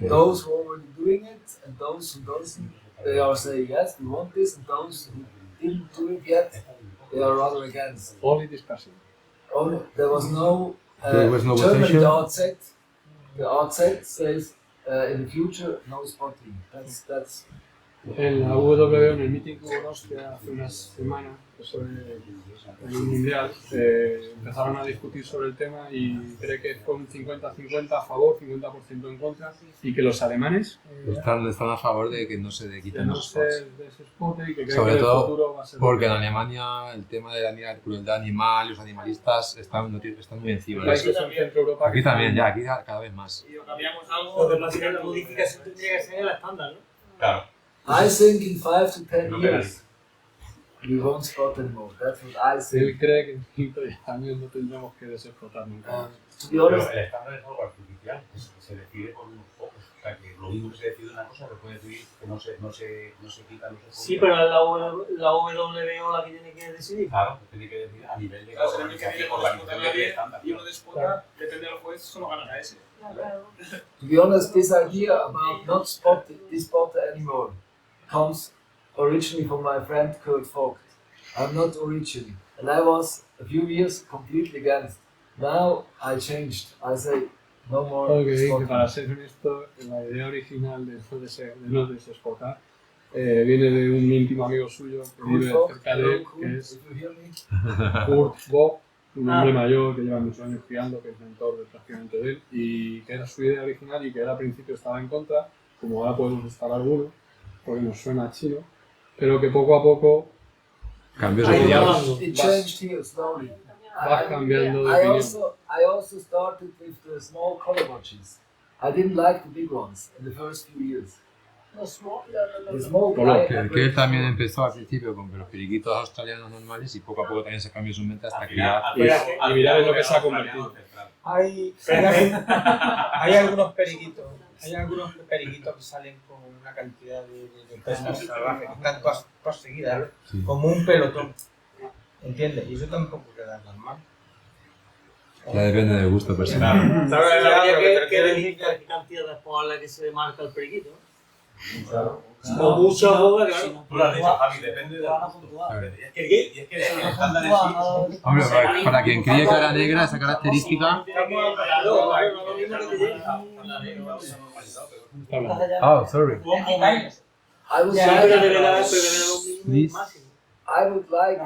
Those who are already doing it and those who doesn't, they are saying yes, we want this, and those who didn't do it yet, they are rather against. only discussion. There was no. There was no Germany, rotation? the ACEP says in the future no spotting. That's En la W, en el meeting que hubo en Austria hace unas semanas, sobre el mundial, empezaron a discutir sobre el tema y cree que fue un 50-50 a favor, 50% en contra, y que los alemanes Están a favor de que no se que quiten no los se spots. desespote y que creen Sobre que en el todo futuro va a ser... porque en Alemania el tema de la crueldad animal y los animalistas están muy encima de eso. países en Centro Europa Aquí también, ya, aquí cada vez más. Y cambiamos algo, lo que pasa es que la modificación tendría que ser el estándar, ¿no? Claro. I think in 5 to 10 years we won't spot anymore. That's what I think. Él cree que en 5 años no tendremos que desexplotar nunca. To be Pero honest, el estándar es algo artificial, que se decide por unos pocos. O sea, que lo mismo que se decide una cosa, se puede decidir que no se quitan los escombros. Sí, pero es la WPO la que tiene que decidir. Claro, se tiene que decidir a nivel de Claro, se tiene que decidir por organización disputar de estándar. y uno despota, depende del juez, solo gana ese. to be honest, this idea about not this spotter anymore comes originally from my friend Kurt Vogt. I'm not originally, and I was a few years completely against. Now I changed. I say no more Ok, que spotting. para ser honesto, la idea original de no desexplotar viene de un íntimo amigo suyo que Kurt vive Vogt, cerca de hello, él, Kurt, que es if you hear me. Kurt Vogt, un hombre mayor que lleva muchos años criando, que es mentor prácticamente de él, y que era su idea original y que él al principio estaba en contra, como ahora podemos estar algunos, porque nos suena chino, pero que poco a poco Cambios Ahí de ya opinión. va. It changed here slowly. vas cambiando de I opinión. also started with the small color watches. I didn't like the big ones in the first few years. The small Bueno, I- que él también empezó al principio con los periquitos australianos normales y poco a poco también se cambió su mente hasta criar. Y mirar en lo que se ha convertido. Hay algunos periquitos, que salen con una cantidad de presas salvajes que están todas seguidas, Sí. como un pelotón. ¿Entiendes? Y eso tampoco queda normal. Ya depende del gusto personal. ¿Sabes? Claro, Habría pero que quiero elegir decir qué cantidad de por la que se marca el periquito. Claro. O mucho o poco, claro. Tú lo has dicho, Javi, depende de... Y es que el estándar en sí... Hombre, para quien críe cara negra, esa característica. Oh, sorry. I would Siempre like, deberá los mínimos máximos. I would like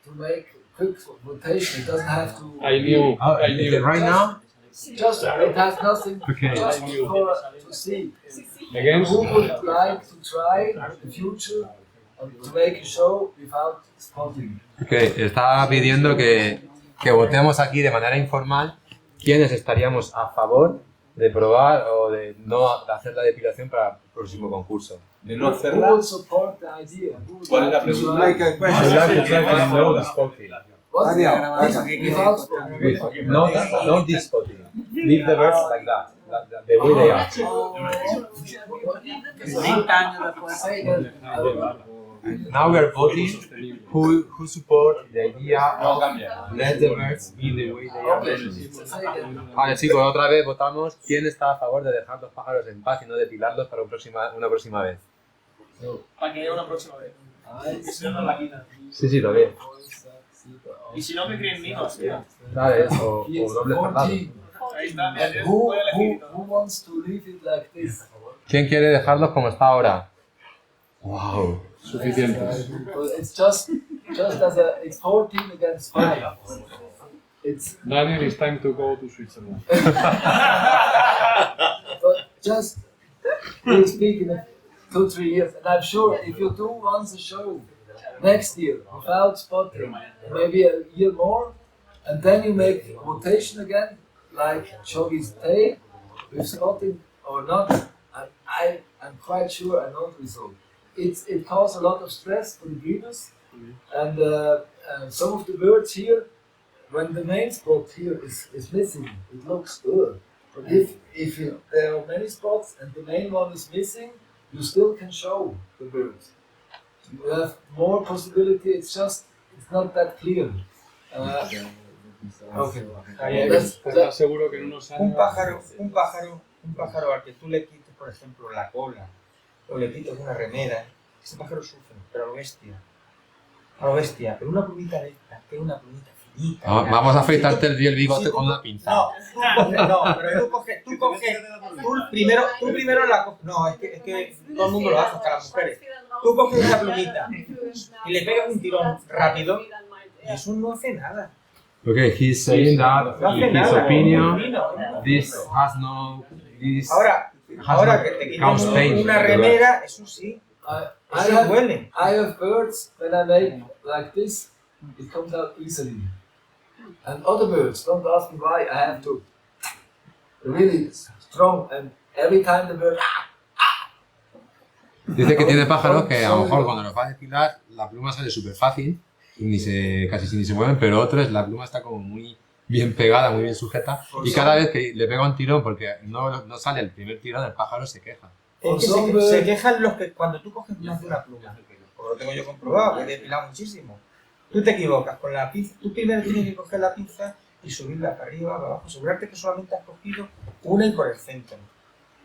to make quick rotation. It doesn't have to. I knew, I knew. Right now? Just it has nothing. Okay. Just to see. Again, Who would like to try in the future to make a show without spotting? Ok, estaba pidiendo que votemos aquí de manera informal quiénes estaríamos a favor de probar o de no hacer la depilación para el próximo concurso. De no Who hacerla. would support the idea? Who would ¿Cuál es la like to pregunta? try? What's without spotting? No this spotting. Leave the birds like that, the way they are. Say that. Now we are voting who support the idea of let the birds be the way they are mentioned. Vale, chicos, otra vez votamos quién está a favor de dejar los pájaros en paz y no depilarlos para una próxima vez. Para que haya una próxima vez. Y si no, no la quitan. Sí, lo veo. Y si no, que creen niños, tío. Vale, o doble cerrado. Ahí está, And who wants to leave it like this? ¿Quién quiere dejarlos como está ahora? Wow. Suficientes. Well, it's just as it's 14 against 5. It's Daniel, it's time to go to Switzerland. but just we'll speak in 2-3 years, and I'm sure if you do once a show next year without spotting, maybe a year more, and then you make rotation again, like Choggy's tail with spotting or not, I'm quite sure I know the result. It causes a lot of stress for the breeders, and some of the birds here, when the main spot here is missing, it looks good. But if there are many spots and the main one is missing, you still can show the birds. You have more possibility. It's not that clear. Okay. ¿Estás seguro que en unos años... Un pájaro al que tú le quites, por ejemplo, la cola, o le quites una remera, ese pájaro sufre, pero a lo bestia. Pero una plumita de esta, que es una plumita finita. Vamos a afeitarte el bigote con una pinza. Pero tú primero la coges. No, es que todo el mundo lo hace, hasta las mujeres. Tú coges esa plumita y le pegas un tirón rápido y eso no hace nada. Okay, he's saying that in his opinion, this has no... Ahora que te quitan una remera, eso sí. I have birds, when I make like this, it comes out easily. And other birds, don't ask me why, I have to. Really strong, and every time the bird... Dice que tiene pájaros que a lo mejor cuando los va a depilar, la pluma sale súper fácil, y casi ni se mueven, pero otros la pluma está como muy bien pegada, muy bien sujeta, y cada vez que le pega un tirón porque no sale el primer tirón, el pájaro se queja. Es que se quejan los que cuando tú coges más de una pluma, porque lo tengo yo comprobado, que he depilado muchísimo. Tú te equivocas con la pinza, tú primero tienes que coger la pinza y subirla para arriba, para abajo, asegurarte que solamente has cogido una y por el centro.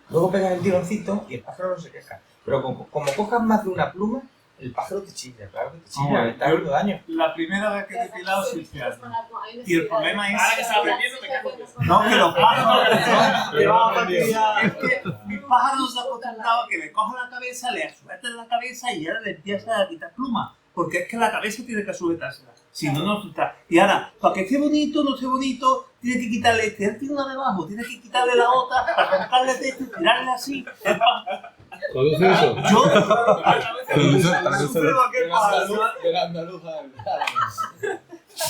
Luego pegas el tironcito y el pájaro no se queja. Pero como cojas más de una pluma, el pájaro te chilla, claro que te chilla, te está haciendo daño. La primera vez que he depilado es este año. Y el problema es... Ahora que está aprendiendo, me cago en Dios. No, que los pájaros... Es que mis pájaros se han acostumbrado a que le cojan la cabeza, le suelten la cabeza y ahora le empieza a quitar pluma. Porque es que la cabeza tiene que sujetársela. Si no, no está. Y ahora, para que esté bonito, no esté bonito, tiene que quitarle este. Él tiene una debajo, tiene que quitarle la otra, arrancarle de este, tirarle así. ¿Traduce eso? Yo sufro aquel pájaro. Del andaluz al...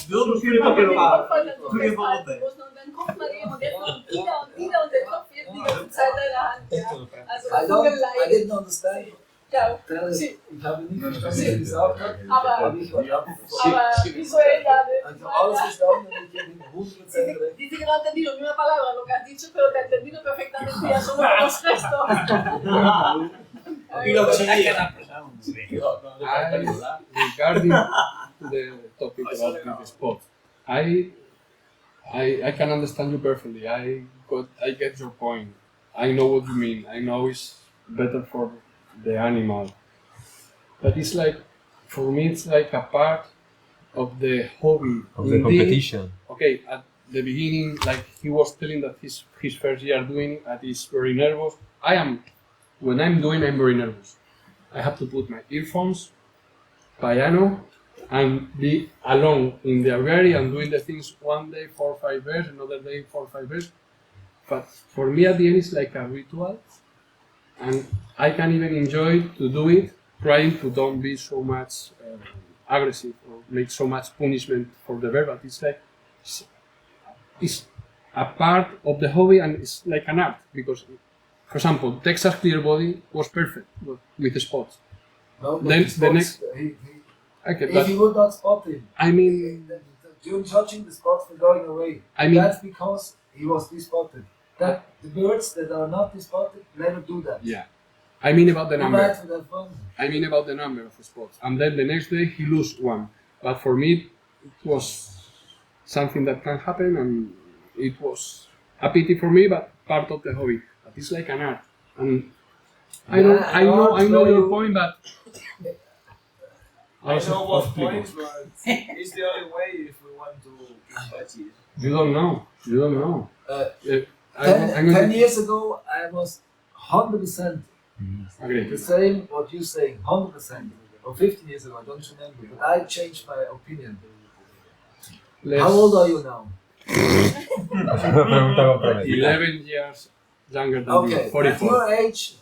Yo sufro aquel pájaro. Dann guckt man eben und jetzt noch wieder und der Kopf wird die ganze Zeit in der Hand. Ja. Also I didn't understand. Ja. Ich habe nicht verstanden, was sie gesagt hat. Aber visuell ja. Also alles verstanden und ich bin 100% recht. Dice que no ha entendido ni una palabra lo que has dicho, pero te ha entendido perfectamente ya solo con los gestos. Y lo regarding the topic about the spot, I can understand you perfectly. I get your point. I know what you mean. I know it's better for the animal, but it's like, for me, it's like a part of the hobby. Of the competition. Okay, at the beginning, like he was telling that his first year doing it, and he's very nervous. When I'm doing, I'm very nervous. I have to put my earphones, piano, and be alone in the aviary and doing the things one day 4 or 5 years, another day 4 or 5 years. But for me, at the end, it's like a ritual, and I can even enjoy to do it, trying to don't be so much aggressive or make so much punishment for the bird. But it's like it's a part of the hobby, and it's like an art because, for example, Texas clear body was perfect with the spots. No, Then the next, okay, if you would not spot him, I mean, you're judging the spots for going away. I mean, that's because he was despotted. That the birds that are not despotted never do that. yeah, I mean about the He number. might have fun. I mean about the number of spots. And then the next day he lose one. But for me, it was something that can happen, and it was a pity for me, but part of the hobby. But it's like an art. And I know your point, but I know both points, but it's the only way if we want to keep budgies. you don't know. You don't know. 10 years ago, I was 100% Agree. the same what you're saying, 100%. Or 15 years ago, I don't remember. But I changed my opinion. How old are you now? 11 years younger than Okay, you. at 44. your age,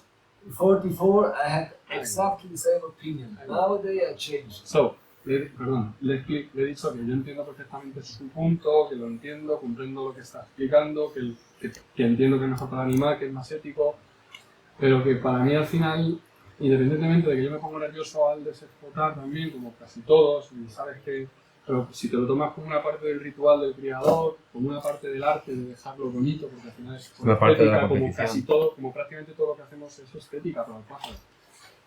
44, I had exactly the same opinion. Nowadays, I changed. So, le he dicho que yo entiendo perfectamente su punto, que lo entiendo, comprendo lo que está explicando, que entiendo que es mejor para el animal, que es más ético, pero que para mí al final, independientemente de que yo me pongo nervioso al desexplotar también, como casi todos, y sabes que, pero si te lo tomas como una parte del ritual del criador, como una parte del arte de dejarlo bonito, porque al final es Una parte de la estética, como competición. casi todo, como prácticamente todo lo que hacemos es estética para el pájaro.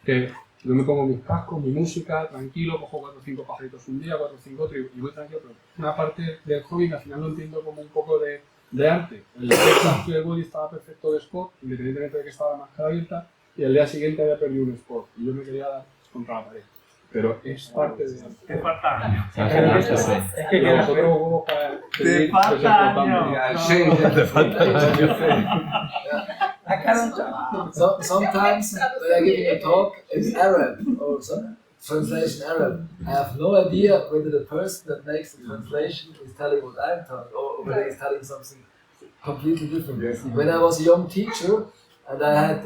Que yo me pongo mis cascos, mi música, tranquilo, cojo 4 o 5 pajaritos un día, 4 o 5 otro y voy tranquilo, pero una parte del hobby que al final lo entiendo como un poco de arte. El Texas que el body estaba perfecto de spot, independientemente de que estaba la máscara abierta, y al día siguiente había perdido un spot y yo me quería dar contra la pared. Pero es parte de arte. Te falta años. Es que queda Nosotros hubo para Te falta años. Sometimes when I give a talk in Arab or some translation Arab, I have no idea whether the person that makes the translation is telling what I'm telling or whether he's telling something completely different. When I was a young teacher and I had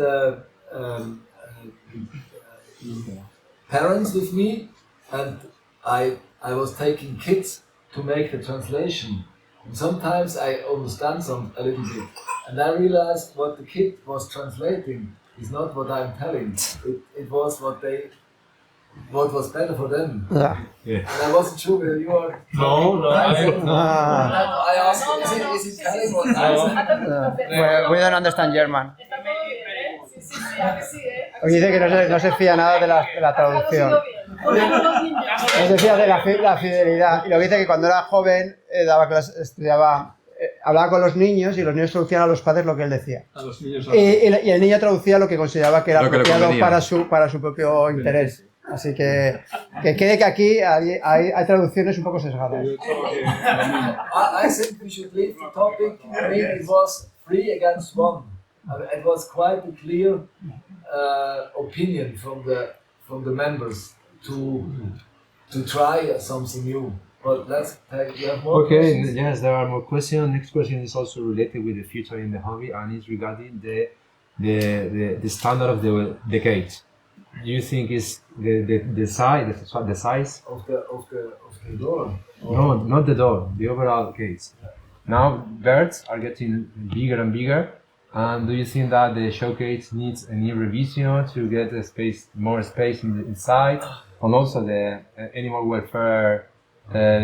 parents with me and I was taking kids to make the translation. And sometimes I understand a little bit. And I realized what the kid was translating is not what I'm telling. It was what was better for them. Yeah. And I wasn't sure whether you are. No. I asked, is it telling what I'm saying? We don't understand German. Oye, dice que no se fía nada de la traducción. No se fía de la fidelidad. Y lo que dice que cuando era joven daba clases, estudiaba, hablaba con los niños y los niños traducían a los padres lo que él decía. A los niños Y el niño traducía lo que consideraba que era Lo que le apropiado convenía. para su propio interés. Así que quede que aquí hay traducciones un poco sesgadas. I think we should leave the topic. I mean, it was 3 against 1. It was quite a clear opinion from the members to try something new. But let's take. You have more Okay, questions? yes, there are more questions. Next question is also related with the future in the hobby and is regarding the standard of the cage. Do you think is the size Of the door. No, not the door, the overall case. Now birds are getting bigger and bigger, and do you think that the showcase needs a new revision to get more space inside? And also the animal welfare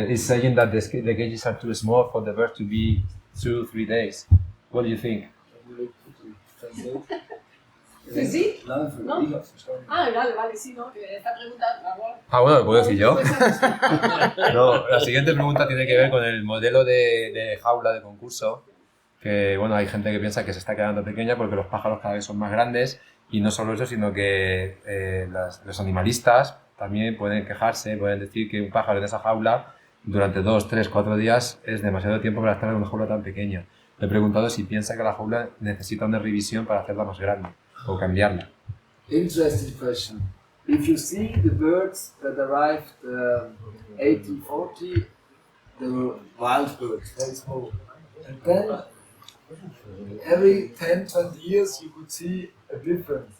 is saying that the cages are too small for the birds to be 2-3 days. What do you think? Sí. ¿No? Vale, sí, ¿no? Que esta pregunta... Ah, bueno, ¿lo puedo decir yo? No, la siguiente pregunta tiene que ver con el modelo de jaula de concurso, que bueno, hay gente que piensa que se está quedando pequeña porque los pájaros cada vez son más grandes, y no solo eso, sino que los animalistas también pueden quejarse, pueden decir que un pájaro en esa jaula durante 2, 3, 4 días es demasiado tiempo para estar en una jaula tan pequeña. Le he preguntado si piensa que la jaula necesita una revisión para hacerla más grande o cambiarla. Interesting question. If you see the birds that arrived 1840, they were wild birds, very small. And then every 10-20 years you could see a difference.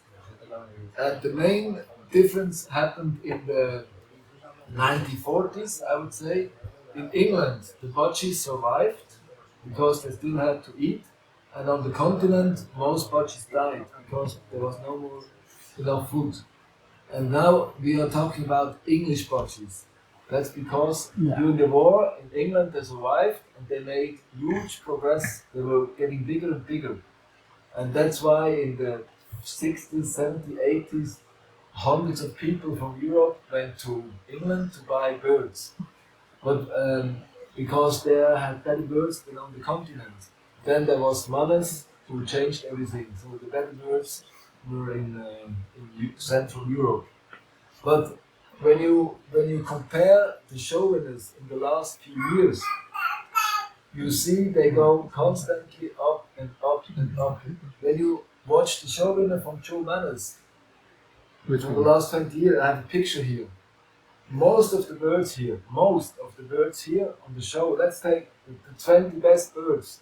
And the main difference happened in the 1940s, I would say. In England, the budgies survived because they still had to eat. And on the continent, most budgies died because there was no more enough food. And now we are talking about English budgies. That's because during the war in England they survived and they made huge progress. They were getting bigger and bigger. And that's why in the 60s, 70s, 80s, hundreds of people from Europe went to England to buy birds. But because they had better birds than on the continent. Then there was mothers who changed everything. So the better birds were in Central Europe. But when you compare the show winners in the last few years, you see they go constantly up and up and up. When you watch the show winner from Joe Manners, for the last 20 years, I have a picture here. Most of the birds here on the show, let's take the 20 best birds,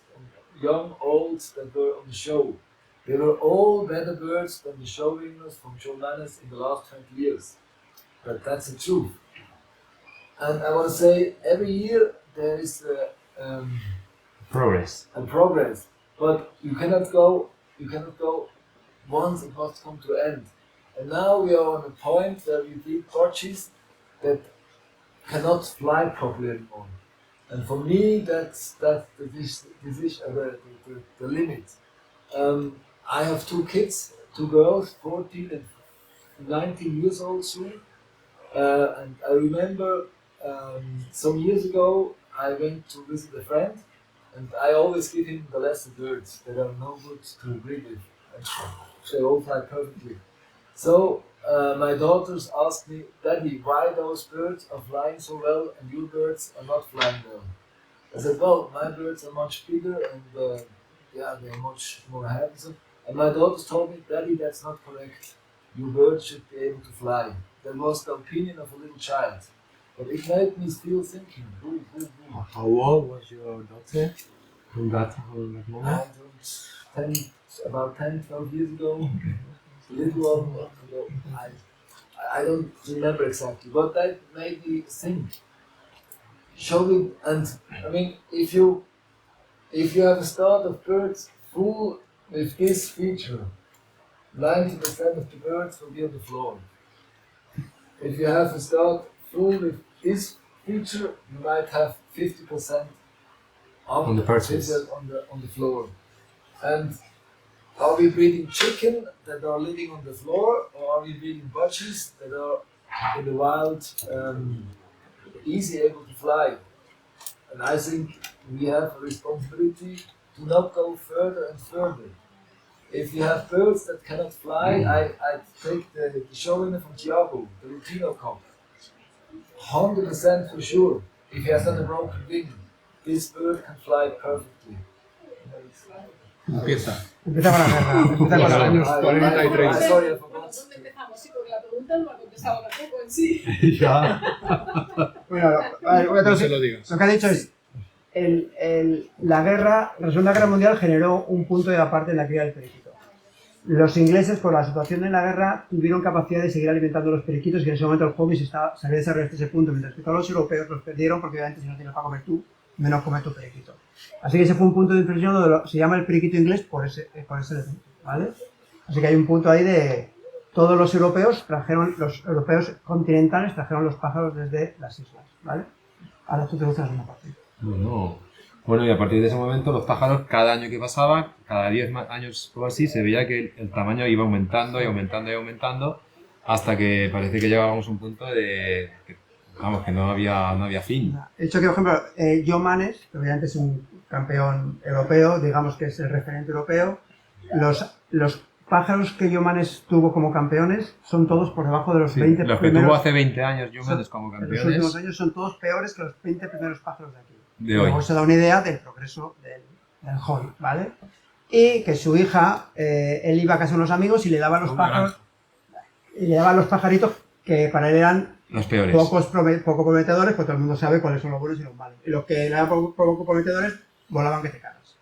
young, old, that were on the show. They were all better birds than the show winners from Joe Manners in the last 20 years. But that's the truth. And I want to say, every year there is Progress. a progress. But you cannot go once it must come to an end. And now we are on a point where we breed budgies that cannot fly properly anymore. And for me, that's the limit. I have two kids, two girls, 14 and 19 years old soon. And I remember some years ago, I went to visit a friend, and I always give him the lesser birds that are no good to breed with. And they all fly perfectly. So my daughters asked me, Daddy, why those birds are flying so well and your birds are not flying well? I said, well, my birds are much bigger and they're much more handsome. And my daughters told me, Daddy, that's not correct. Your birds should be able to fly. That was the opinion of a little child. But it made me still thinking, How old was your daughter in that moment? About 10, 12 years ago. Little one, I don't remember exactly, but that made me think. Showing, and I mean, if you have a start of birds full with this feature, 90% of the birds will be on the floor. If you have a start full with this feature, you might have 50% on the perches, on the floor. And are we breeding chicken that are living on the floor, or are we breeding budgies that are in the wild, easy able to fly? And I think we have a responsibility to not go further and further. If you have birds that cannot fly, I take the show winner from Thiago, the Lutino cock. 100% for sure. If he has not a broken wing, this bird can fly perfectly. Empieza con la guerra, empieza con los años 40 y 30. ¿Dónde empezamos? Sí, porque la pregunta no la ha contestado tampoco en sí. Ya. Bueno, a ver, lo que ha dicho es, la Segunda Guerra Mundial generó un punto de aparte en la cría del periquito. Los ingleses, por la situación de la guerra, tuvieron capacidad de seguir alimentando los periquitos y en ese momento el hobby se había desarrollado hasta ese punto, mientras que todos los europeos los perdieron porque obviamente si no tienes para comer tú, menos comer tu periquito. Así que ese fue un punto de inflexión donde se llama el periquito inglés por ese elemento, ¿vale? Así que hay un punto ahí de todos los europeos continentales trajeron los pájaros desde las islas, ¿vale? Ahora tú te gustas una parte. Bueno, y a partir de ese momento los pájaros, cada año que pasaba, cada 10 años o así, se veía que el tamaño iba aumentando y aumentando y aumentando, hasta que parece que llegábamos a un punto de que no había fin. De hecho, que por ejemplo, Joe Manners, que obviamente es un campeón europeo, digamos que es el referente europeo, los pájaros que Joe Manners tuvo como campeones son todos por debajo de los 20 los primeros. que tuvo hace 20 años Joe Manners como campeones. En los últimos años son todos peores que los 20 primeros pájaros de aquí. De hoy. Luego se da una idea del progreso del hobby, ¿vale? Y que su hija, él iba a casa de unos amigos y le daba los pájaros, y le daban los pajaritos que para él eran los peores. Poco prometedores, pues todo el mundo sabe cuáles son los buenos y los malos. Y los que le eran poco prometedores, volaban que te cagas.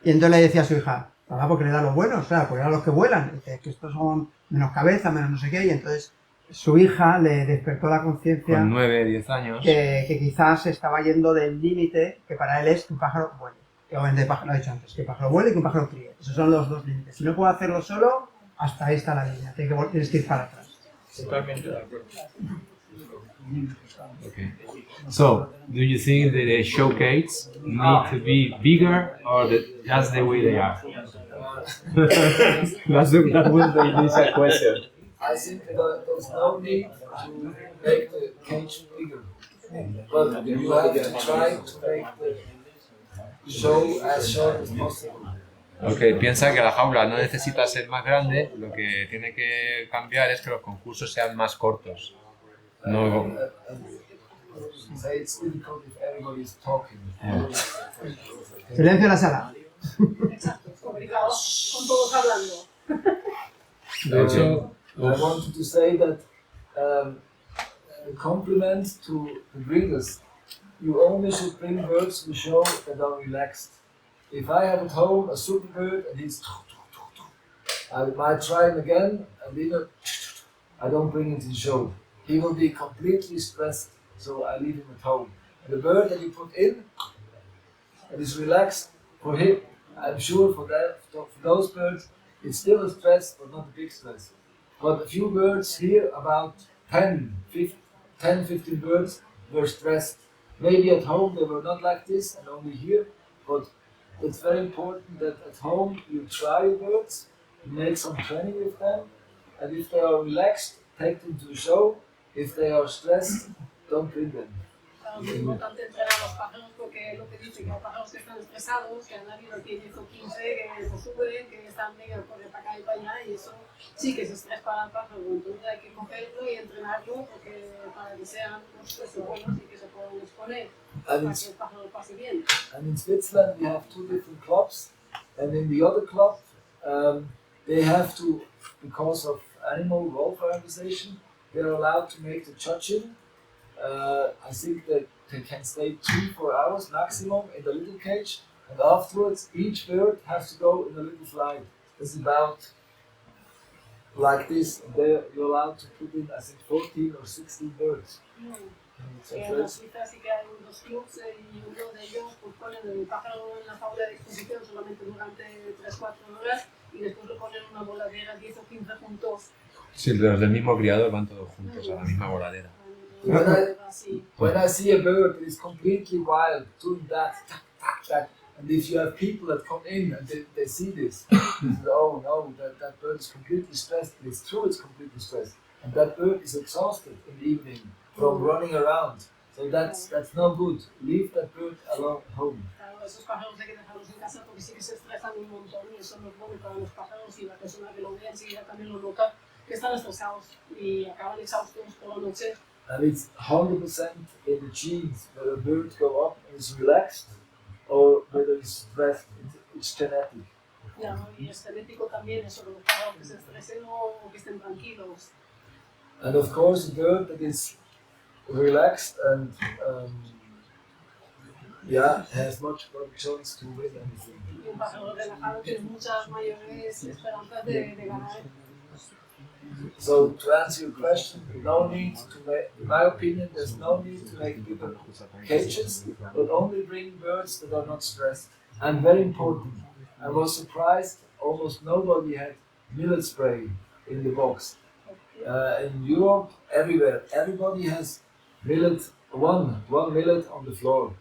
Y entonces le decía a su hija, papá, ¿por qué le da los buenos? O sea, porque eran los que vuelan. Y dice, que estos son menos cabeza, menos no sé qué. Y entonces su hija le despertó la conciencia. Con 9, 10 años. Que quizás se estaba yendo del límite que para él es que un pájaro vuele. Que obviamente lo he dicho antes, que un pájaro vuele y que un pájaro críe. Esos son los dos límites. Si no puedo hacerlo solo, hasta ahí está la línea. Tienes que ir para atrás. Totalmente de acuerdo. Okay. So, do you think that the showcase need to be bigger or just the way they are? That was the initial question. I think there's no need to make the cage bigger, but you have to try to make the show as short as possible. Ok, piensa que la jaula no necesita ser más grande, lo que tiene que cambiar es que los concursos sean más cortos. No. It's difficult if everybody is talking. Silencio en la sala. Exacto, es complicado, con todos hablando. De hecho, I wanted to say that a compliment to the breeders. You only should bring birds to the show that are relaxed. If I have at home a super bird and he's I might try him again and either I don't bring him to the show. He will be completely stressed, so I leave him at home. And the bird that you put in and is relaxed, for him, I'm sure for those birds, it's still a stress, but not a big stress. But a few birds here, about 10, 15 birds were stressed. Maybe at home they were not like this and only here, but it's very important that at home you try your birds, you make some training with them, and if they are relaxed, take them to the show. If they are stressed, don't bring them. Es importante entrenar a los pájaros porque es lo que dice, que hay pájaros que están estresados, que han habido 10 o 15, que no suben, que están medio correr para acá y para allá, y eso sí que es estrés para el pájaro. Entonces hay que cogerlo y entrenarlo porque, para que sean buenos y que se puedan exponer, para que el pájaro lo pase bien. And in Switzerland we have 2 different clubs, and in the other club they have to, because of animal welfare organization, they are allowed to make the judging. I think that they can stay 2-4 hours maximum in the little cage, and afterwards each bird has to go in a little flight. It's about like this, and there you're allowed to put in, I think, 14 or 16 birds. En la Suiza sí que hay 2 clubs y uno de ellos pues ponen el pájaro en la jaula de exposición solamente durante 3-4 horas y después lo ponen en una voladera 10 o 15 juntos. Sí, los del mismo criador van todos juntos a la misma voladera. When I see a bird that is completely wild, doing that, and if you have people that come in and they see this, they say, oh no, that bird is completely stressed. It's true, it's completely stressed. And that bird is exhausted in the evening from running around. So that's no good. Leave that bird alone at home. Claro, esos pájaros hay que dejarlos en casa porque sí que se estresan un montón y eso no es bueno para los pájaros y la persona que lo ve enseguida también lo nota que están estresados y acaban exhaustos por la noche. And it's 100% in the genes whether a bird go up and is relaxed or whether it's stressed. It's genetic. Ya, y es genético también eso de los pájaros que se estresen o que estén tranquilos. And of course, a bird that is relaxed and has much more chance to win anything. Y un pájaro relajado tiene muchas mayores esperanzas de ganar. So to answer your question, no need to make, in my opinion, there's no need to make bigger cages, but only bring birds that are not stressed. And very important, I was surprised, almost nobody had millet spray in the box. In Europe, everywhere, everybody has millet, one millet on the floor.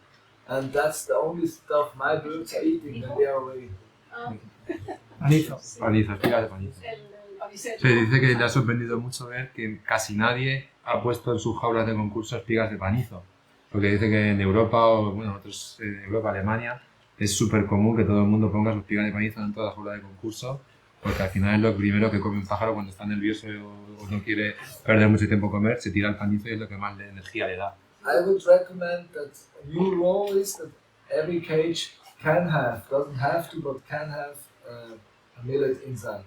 And that's the only stuff my birds are eating when they are away. Panizo, espigas de panizo. Se dice que le ha sorprendido mucho ver que casi nadie ha puesto en sus jaulas de concurso espigas de panizo. Porque dice que en Europa, o bueno, otros en Europa, Alemania, es súper común que todo el mundo ponga sus espigas de panizo en todas las jaulas de concurso, porque al final es lo primero que come un pájaro cuando está nervioso o no quiere perder mucho tiempo comer, se tira el panizo y es lo que más energía le da. I would recommend that a new rule is that every cage can have, doesn't have to, but can have a millet inside.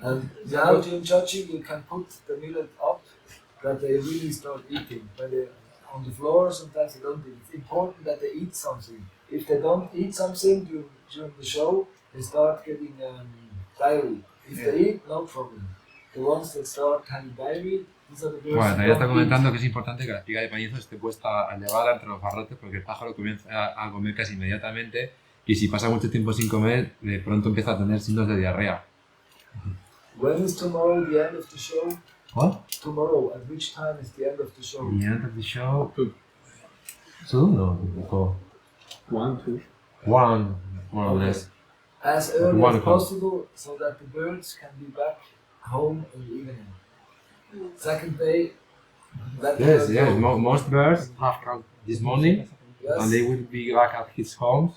And now during judging you can put the millet up that they really start eating. When they're on the floor sometimes they don't eat. It's important that they eat something. If they don't eat something during the show, they start getting diarrhea. If they eat, no problem. The ones that start having diarrhea, these are the birds. Bueno, ella está comentando que es importante que la espiga de panizo esté puesta elevada entre los barrotes porque el pájaro comienza a comer casi inmediatamente y si pasa mucho tiempo sin comer, de pronto empieza a tener signos de diarrea. When is tomorrow the end of the show? What? Tomorrow, at which time is the end of the show? The end of the show? 2? No, 4. 1, 2. 1, more or less. As early 1 as o'clock. possible, so that the birds can be back home in the evening. Second day, let the Yes, birds yes. go. Most birds have come this morning, Yes. and they will be back at his homes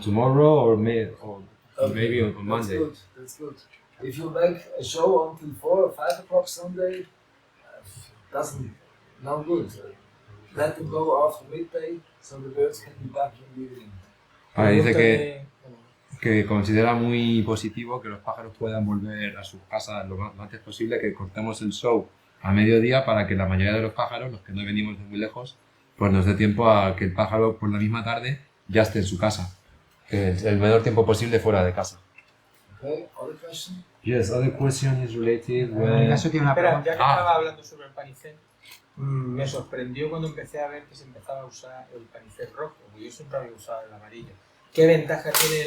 tomorrow or maybe on That's Monday. good. That's good. If you make a show until 4 or 5 o'clock Sunday, doesn't no good. Let them go after midday, so the birds can be back in the evening. Dice que considera muy positivo que los pájaros puedan volver a sus casas lo más antes posible, que cortemos el show a mediodía para que la mayoría de los pájaros, los que no venimos de muy lejos, pues nos dé tiempo a que el pájaro por la misma tarde ya esté en su casa, que el menor tiempo posible fuera de casa. Okay, other question? Yes, other question is related En caso tiene una Espera, pregunta. ya que estaba hablando sobre el panicel, me sorprendió cuando empecé a ver que se empezaba a usar el panicel rojo, porque yo siempre había usado el amarillo. ¿Qué ventaja tiene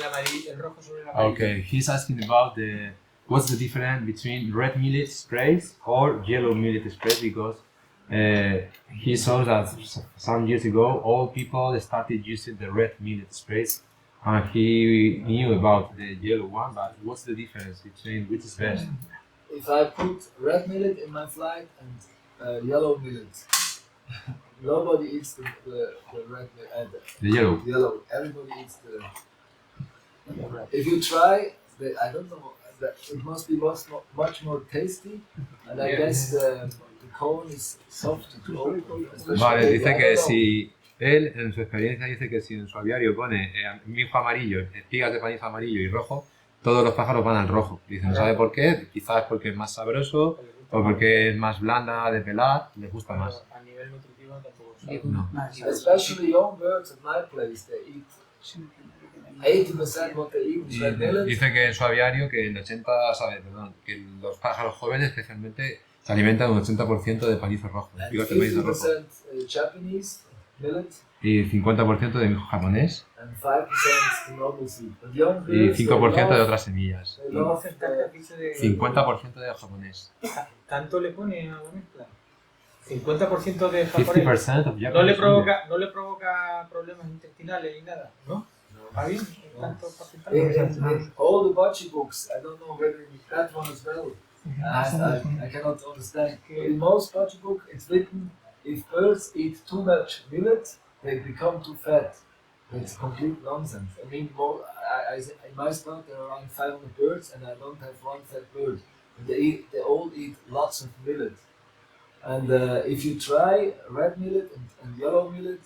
el rojo sobre el amarillo? Okay, he's asking about what's the difference between red millet sprays or yellow millet sprays, because he saw that some years ago all people started using the red millet sprays, and he knew about the yellow one, but what's the difference between which is best? If I put red millet in my flight and yellow millet, nobody eats the red millet. The yellow. Yellow. Everybody eats the. If you try, I don't know. It must be much more tasty, and I guess the cone is soft to open. Vale, dice que si él, en su experiencia, dice que si en su aviario pone mijo amarillo, espigas de panizo amarillo y rojo, todos los pájaros van al rojo. Dice, no sabe por qué, quizás porque es más sabroso o porque es más blanda de pelar, les gusta más. A nivel nutritivo tampoco No. Especially young birds at my place, they eat 80% what they eat is red millet. Dice que en su aviario que el 80, que los pájaros jóvenes especialmente se alimentan un 80% de panizo rojo, And espigas de panizo rojo. 50% Japanese millet Y 50% de mijo japonés and 5% normal seed. But young y birds, 5% de otras semillas. they love 50% de japonés. ¿Tanto le pone a la mezcla? 50% de japonés. 50% of No le Japanese. provoca problemas intestinales ni nada, ¿no? ¿Va bien? ¿Tanto porcentaje? in all the budgie books, I don't know whether that one as well. I cannot understand. In most budgie book, it's written if birds eat too much millet, they become too fat. It's complete nonsense. I mean, in my stock there are around 500 birds, and I don't have one fat bird. And they all eat lots of millet. And if you try red millet and yellow millet,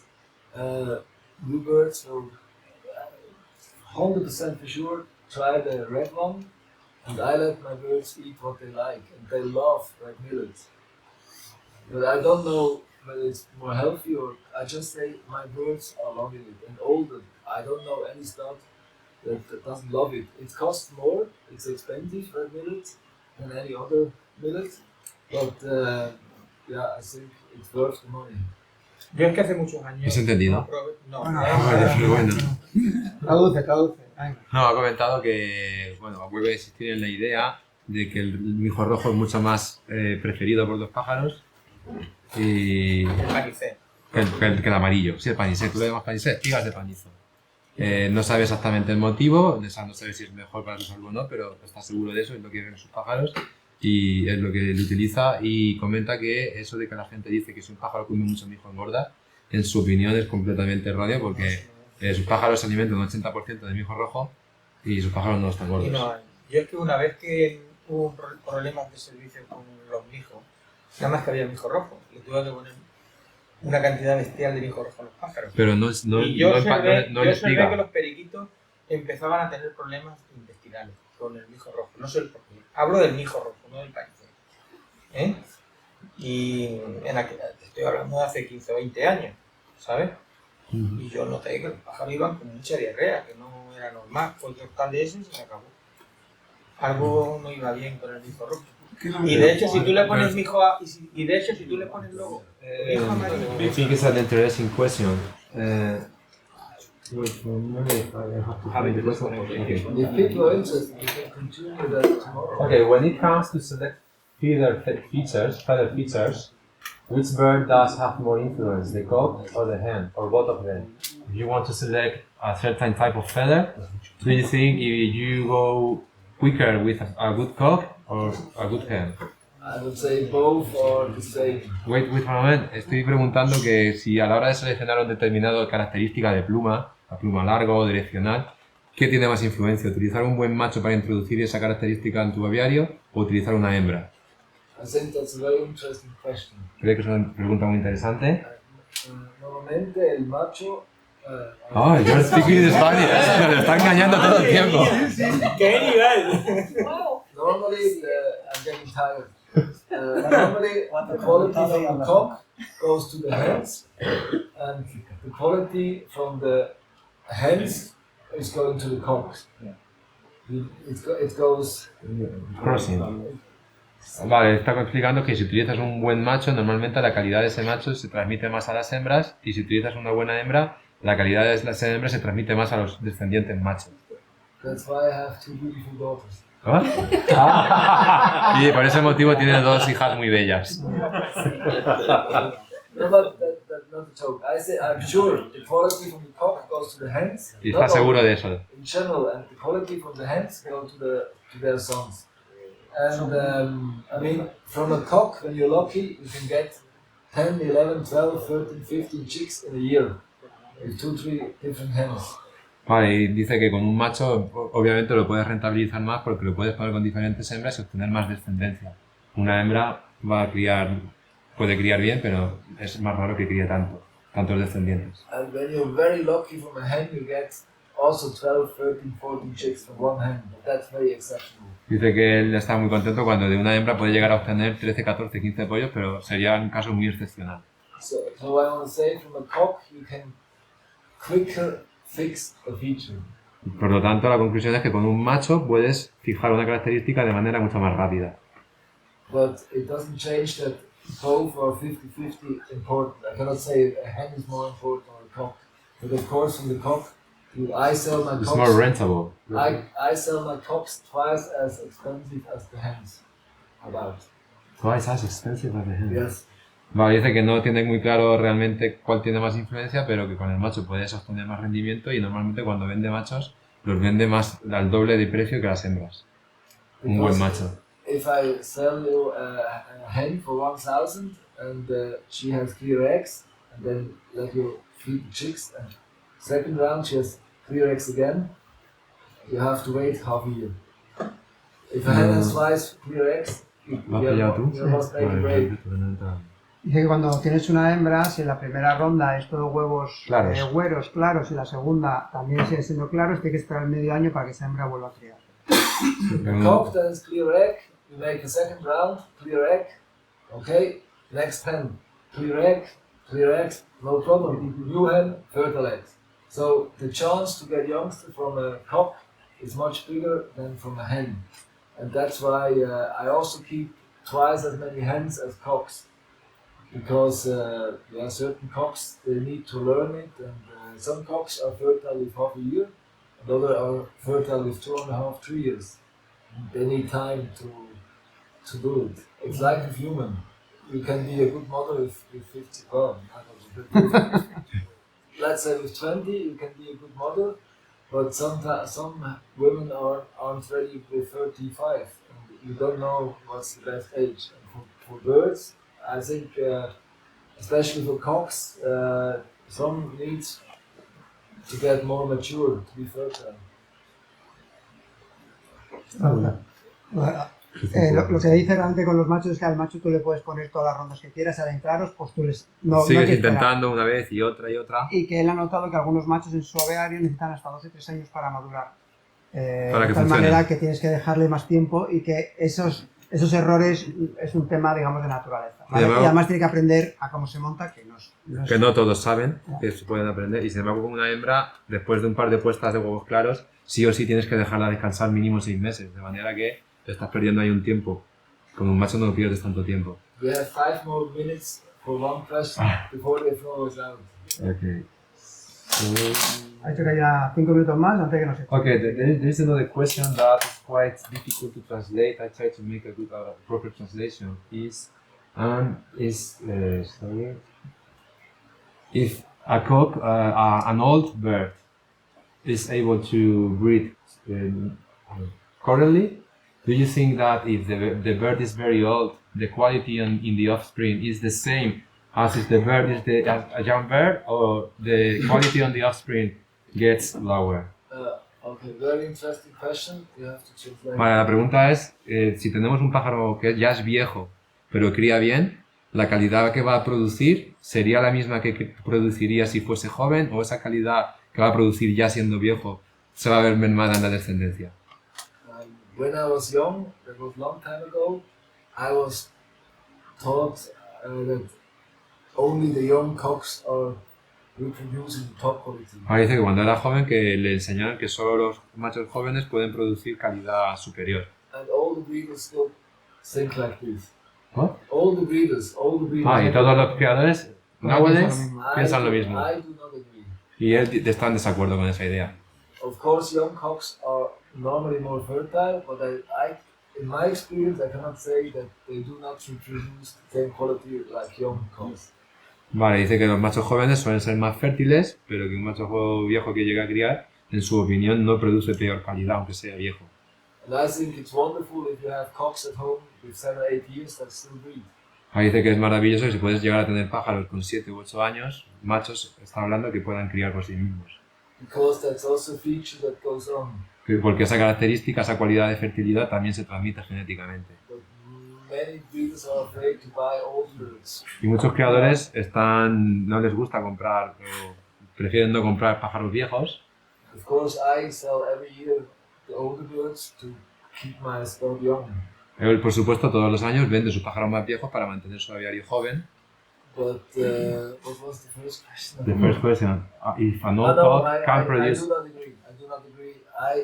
new birds will 100% for sure try the red one, and I let my birds eat what they like, and they love red millet. But I don't know whether it's more healthy, or I just say my birds are loving it, and older. I don't know any stock that doesn't love it. It costs more, it's expensive, red millet, than any other millet, but yeah, I think it's worth the money. Yo es que hace muchos años... ¿Has entendido? Bueno. Traduce. No, ha comentado que, bueno, vuelve a insistir en la idea de que el mijo rojo es mucho más preferido por los pájaros y Panicel. que el amarillo. Sí, el panicel, tú le llamas panicel, espigas de panizo. No sabe exactamente el motivo, no sabe si es mejor para su salud o no, pero está seguro de eso, es lo que ven sus pájaros y es lo que él utiliza, y comenta que eso de que la gente dice que si un pájaro come mucho mijo engorda, en su opinión es completamente erróneo, porque sus pájaros se alimentan un 80% de mijo rojo y sus pájaros no están gordos. No, yo es que una vez que hubo problemas de servicio con los mijos, nada más que había mijo rojo, le tuve que poner una cantidad bestial de mijo rojo a los pájaros. Pero y yo observé explica. que los periquitos empezaban a tener problemas intestinales con el mijo rojo. No sé el por qué. Hablo del mijo rojo, no del panicel. Y estoy hablando de hace 15 o 20 años, ¿sabes? Y yo noté que los pájaros iban con mucha diarrea, que no era normal. Fue que tal de eso y se acabó. Algo no iba bien con el mijo rojo. Y de hecho, si tú le pones mijo y de hecho, si tú le pones luego mijo amarillo... I think it's an interesting question. Wait for a minute, I have to find the question. Okay. If people are interested, we can continue that tomorrow. Okay, when it comes to select feather features, which bird does have more influence, the cock or the hen, or both of them? If you want to select a certain type of feather, do you think if you go quicker with a good cock or a good hen? I would say both or the same. Wait a moment, estoy preguntando que si a la hora de seleccionar una determinada característica de pluma, la pluma larga o direccional, ¿qué tiene más influencia? ¿Utilizar un buen macho para introducir esa característica en tu aviario o utilizar una hembra? I think that's a very interesting question. Creo que es una pregunta muy interesante. Normalmente el macho... Oh, you're speaking in Spanish. Me lo está engañando todo el tiempo. ¡Qué nivel! Normally, I'm getting tired. Normally, the quality from the cock goes to the hens, and the quality from the hens is going to the cocks. It goes... Crossing. Vale, está explicando que si utilizas un buen macho, normalmente la calidad de ese macho se transmite más a las hembras, y si utilizas una buena hembra, la calidad de esa hembra se transmite más a los descendientes machos. That's why I have two beautiful daughters. ¿Ah? Y por ese motivo tiene dos hijas muy bellas. No, but that's not a joke. I say I'm sure the quality from the cock goes to the hens. Y está seguro de eso. In general, and the quality from the hens go to their sons. And I mean, from a cock, when you're lucky, you can get 10, 11, 12, 13, 15 chicks in a year. With 2-3 different hens. Vale, y dice que con un macho obviamente lo puedes rentabilizar más porque lo puedes poner con diferentes hembras y obtener más descendencia. Una hembra puede criar bien, pero es más raro que críe tantos descendientes. And when you're very lucky from a hen, you get also 12, 13, 14 chicks from one hen. But that's very exceptional. Dice que él está muy contento cuando de una hembra puede llegar a obtener 13, 14, 15 pollos, pero sería un caso muy excepcional. So I want to say from a cock you can quicker fix a feature. Por lo tanto, la conclusión es que con un macho puedes fijar una característica de manera mucho más rápida. But it doesn't change that both are 50-50 important. I cannot say a hen is more important or a cock. But of course from the cock, I sell my It's cocks. more rentable. I sell my cocks twice as expensive as the hens. About. Twice as expensive as the hen. Yes. Vale, dice que no tiene muy claro realmente cuál tiene más influencia, pero que con el macho puedes obtener más rendimiento y normalmente cuando vende machos los vende más al doble de precio que las hembras. Un buen macho. If I sell you a hen for 1,000 and she has clear eggs, and then let you feed the chicks, and second round she has clear eggs again, you have to wait half a year. If a hen has twice clear eggs, you must make a break. Dice que cuando tienes una hembra, si en la primera ronda es todo huevos güeros claros y la segunda también sigue siendo claros, tiene que esperar medio año para que esa hembra vuelva a criar. A cock that is clear egg, you make a second round, clear egg, okay, next hen, clear egg, no problem, new hen, fertile eggs. So the chance to get youngster from a cock is much bigger than from a hen. And that's why I also keep twice as many hens as cocks. Because certain cocks, they need to learn it, and some cocks are fertile with half a year, and others are fertile with 2.5, 3 years. They need time to do it. It's like a human. You can be a good mother with 50, well, let's say with 20 you can be a good mother, but some women aren't ready with 35, and you don't know what's the best age. And for birds, I think, especially for cocks, some need to get more mature to be fertile. Lo que dice realmente con los machos es que al macho tú le puedes poner todas las rondas que quieras, salen claros, pues tú les... Sigues intentando una vez y otra y otra. Y que él ha notado que algunos machos en su aviario necesitan hasta 2 o 3 años para madurar. Para que de tal funcione. manera que tienes que dejarle más tiempo y que esos errores es un tema, digamos, de naturaleza. ¿Vale? Y además tiene que aprender a cómo se monta, que no todos saben, que se pueden aprender. Y sin embargo, con una hembra, después de un par de puestas de huevos claros, sí o sí tienes que dejarla descansar mínimo 6 meses. De manera que te estás perdiendo ahí un tiempo. Con un macho no pierdes tanto tiempo. We have 5 more minutes for one question before the floor is out. Okay. Ha dicho que haya 5 minutos más antes que no se. Okay, there is another question that is quite difficult to translate. I try to make a good, proper translation. Sorry. If a cock, an old bird, is able to breed currently, do you think that if the bird is very old, the quality in the offspring is the same as if the bird is a young bird, or the quality on the offspring gets lower? Okay, very interesting question. You have to translate. Vale, la pregunta es, si tenemos un pájaro que ya es viejo, pero cría bien, ¿la calidad que va a producir sería la misma que produciría si fuese joven, o esa calidad que va a producir ya siendo viejo se va a ver mermada en la descendencia? When I was young, that was a long time ago, I was taught that only the young cocks are reproducing top quality. Ahora dice que cuando era joven que le enseñaron que solo los machos jóvenes pueden producir calidad superior. And all the breeders still think like this. What? All the breeders. Y todos los criadores nowadays piensan lo mismo. I do not agree. Y él está en desacuerdo con esa idea. Of course, young cocks are normally more fertile, but in my experience, I cannot say that they do not reproduce the same quality like young cocks. Vale, dice que los machos jóvenes suelen ser más fértiles, pero que un macho viejo que llega a criar, en su opinión, no produce peor calidad, aunque sea viejo. And I think it's wonderful if you have cocks at home with 7 or 8 years that still breed. Ahí dice que es maravilloso que si puedes llegar a tener pájaros con 7 u 8 años, machos, está hablando que puedan criar por sí mismos. Because that's also a feature that goes on. Porque esa característica, esa cualidad de fertilidad también se transmite genéticamente. But many breeders are afraid to buy old birds. Y muchos criadores no les gusta comprar, o prefieren no comprar pájaros viejos. Of course, I sell every year the older birds to keep my stock young. Él, por supuesto, todos los años vende sus pájaros más viejos para mantener su aviario joven. But what was the first question? The first question, if an old cock can produce... I do not agree.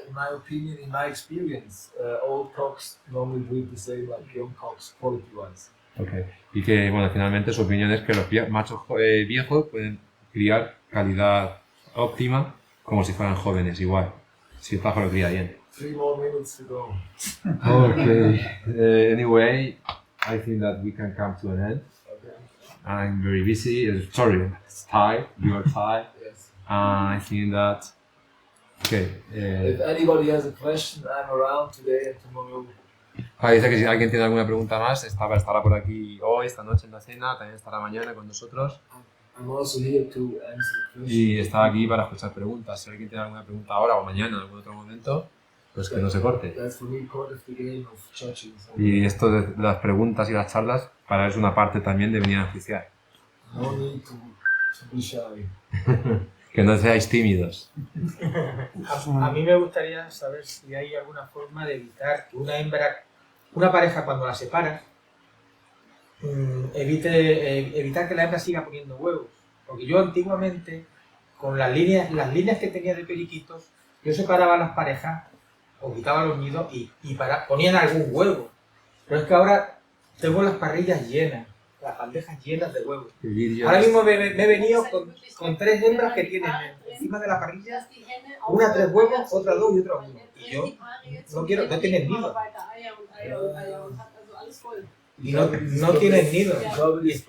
In my opinion, in my experience, old cocks normally breed the same like young cocks, quality-wise. Okay. Y que, bueno, finalmente su opinión es que los machos viejos pueden criar calidad óptima como si fueran jóvenes, igual, si el pájaro cría bien. 3 more minutes to go. Okay. Anyway, I think that we can come to an end. Okay. I'm very busy. Sorry, it's tired. You are tired. Yes. I think that. Okay. If anybody has a question, I'm around today and tomorrow. Dice que si alguien tiene alguna pregunta más, estará por aquí hoy, esta noche en la cena, también estará mañana con nosotros. I'm also here to answer questions. Y está aquí para escuchar preguntas. Si alguien tiene alguna pregunta ahora o mañana, en algún otro momento, pues que no se corte. That's for me part of the game of judging. Y esto de las preguntas y las charlas, para él es una parte también de venir a oficiar. No need to be shy. Que no seáis tímidos. A mí me gustaría saber si hay alguna forma de evitar que una pareja cuando la separa, evitar que la hembra siga poniendo huevos. Porque yo antiguamente, con las líneas que tenía de periquitos, yo separaba las parejas, o quitaba los nidos y ponían algún huevo. Pero es que ahora tengo las parrillas llenas, las bandejas llenas de huevos. Ahora mismo me he venido con 3 hembras que tienen encima de la parrilla, una 3 huevos, otra 2 y otra 1. Y yo no tienen nido. Y no tienen nido.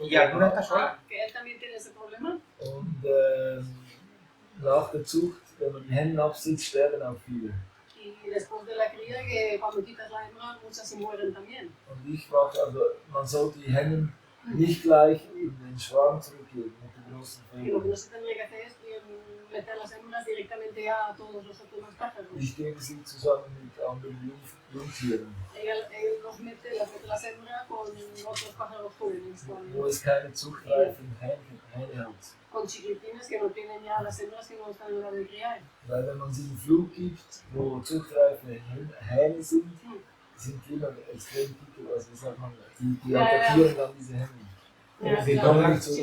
Y alguna está sola. Que él también tiene ese problema. Und nach der Zucht, wenn man die Hennen absitzt, sterben auch viele. Y después de la cría, que cuando quitas la hembra, muchas se mueren también. Und ich frage, also man sollte die Hennen nicht gleich in den Schwarm zurückgeben mit den großen Y lo que Vögeln. no se tendría que hacer es meter las hembras directamente a todos los otros pájaros. Ich gebe sie zusammen mit anderen Jungtieren, Las mete las hembras con otros pájaros jóvenes, wo es keine zuchtreifen Hähne hat. con chiquitines que no tienen ya las hembras que no están en la de criar. Weil wenn man sie einen Flug gibt, wo zuchtreife Hähne sind die immer extrem dicke, also wie sagt man, die attackieren dann diese Hennen. Si los metes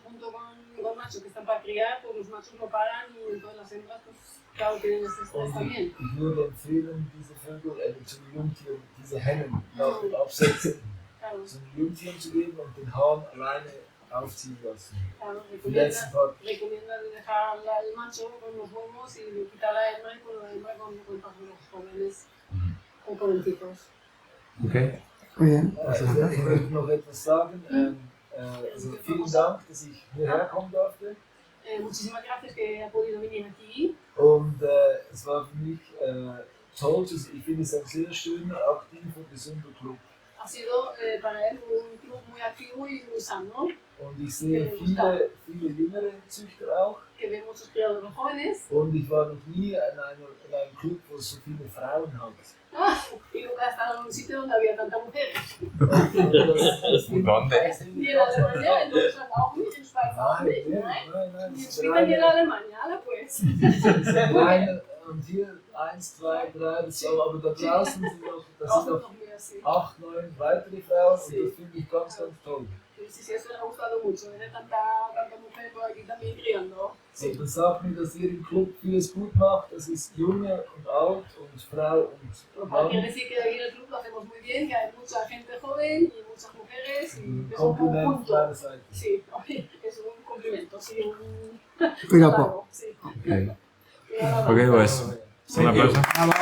junto con machos que están para criar, pues los machos no paran y entonces las hembras, pues claro, tienen ese estrés también. Ich würde empfehlen, diese Vögel, zu den Jungtieren, diese Hennen nach dem Absetzen zu den Jungtieren zu geben und den Hahn alleine aufziehen lassen. Claro, Die letzten Part. recomienda dejar al macho con los huevos y quitar la hembra y con la hembra con pájaros jóvenes o jovencitos. Okay. Muy bien. Ich möchte noch etwas sagen. Also vielen Dank, dass ich hierher kommen durfte. Muchísimas gracias que ha podido venir aquí. Und es war für mich toll, ich finde es ein sehr schöner, aktiver und gesunder Club. Ha sido para él un club muy activo y muy sano, Und ich sehe viele jüngere Züchter auch. que ve muchos criadores jóvenes. Und ich war noch nie in einem Club, wo es so viele Frauen hat. Y nunca he estado en un sitio donde había tantas mujeres. ¿Dónde? Ni en Alemania, en Deutschland auch nicht, in Schweiz auch nicht. Nein. Die spielen in Alemania, alle pues. Und hier 1, 2, 3, das war, aber da draußen sind noch 8, 9 weitere Frauen und das finde ich ganz, ganz toll. Sí, eso le ha gustado mucho, ver tanta mujer por aquí también criando. So, das sagt mir, dass ihr im Club vieles gut macht. Das ist junge und alt und Frau und Mann. Quiere decir que aquí en el club lo hacemos muy bien, que hay mucha gente joven y muchas mujeres y que es un Kompliment conjunto. meinerseits. Sí, es un complemento, sí, un Piropo. sí. Okay. Okay, pues. Un aplauso. Bravo.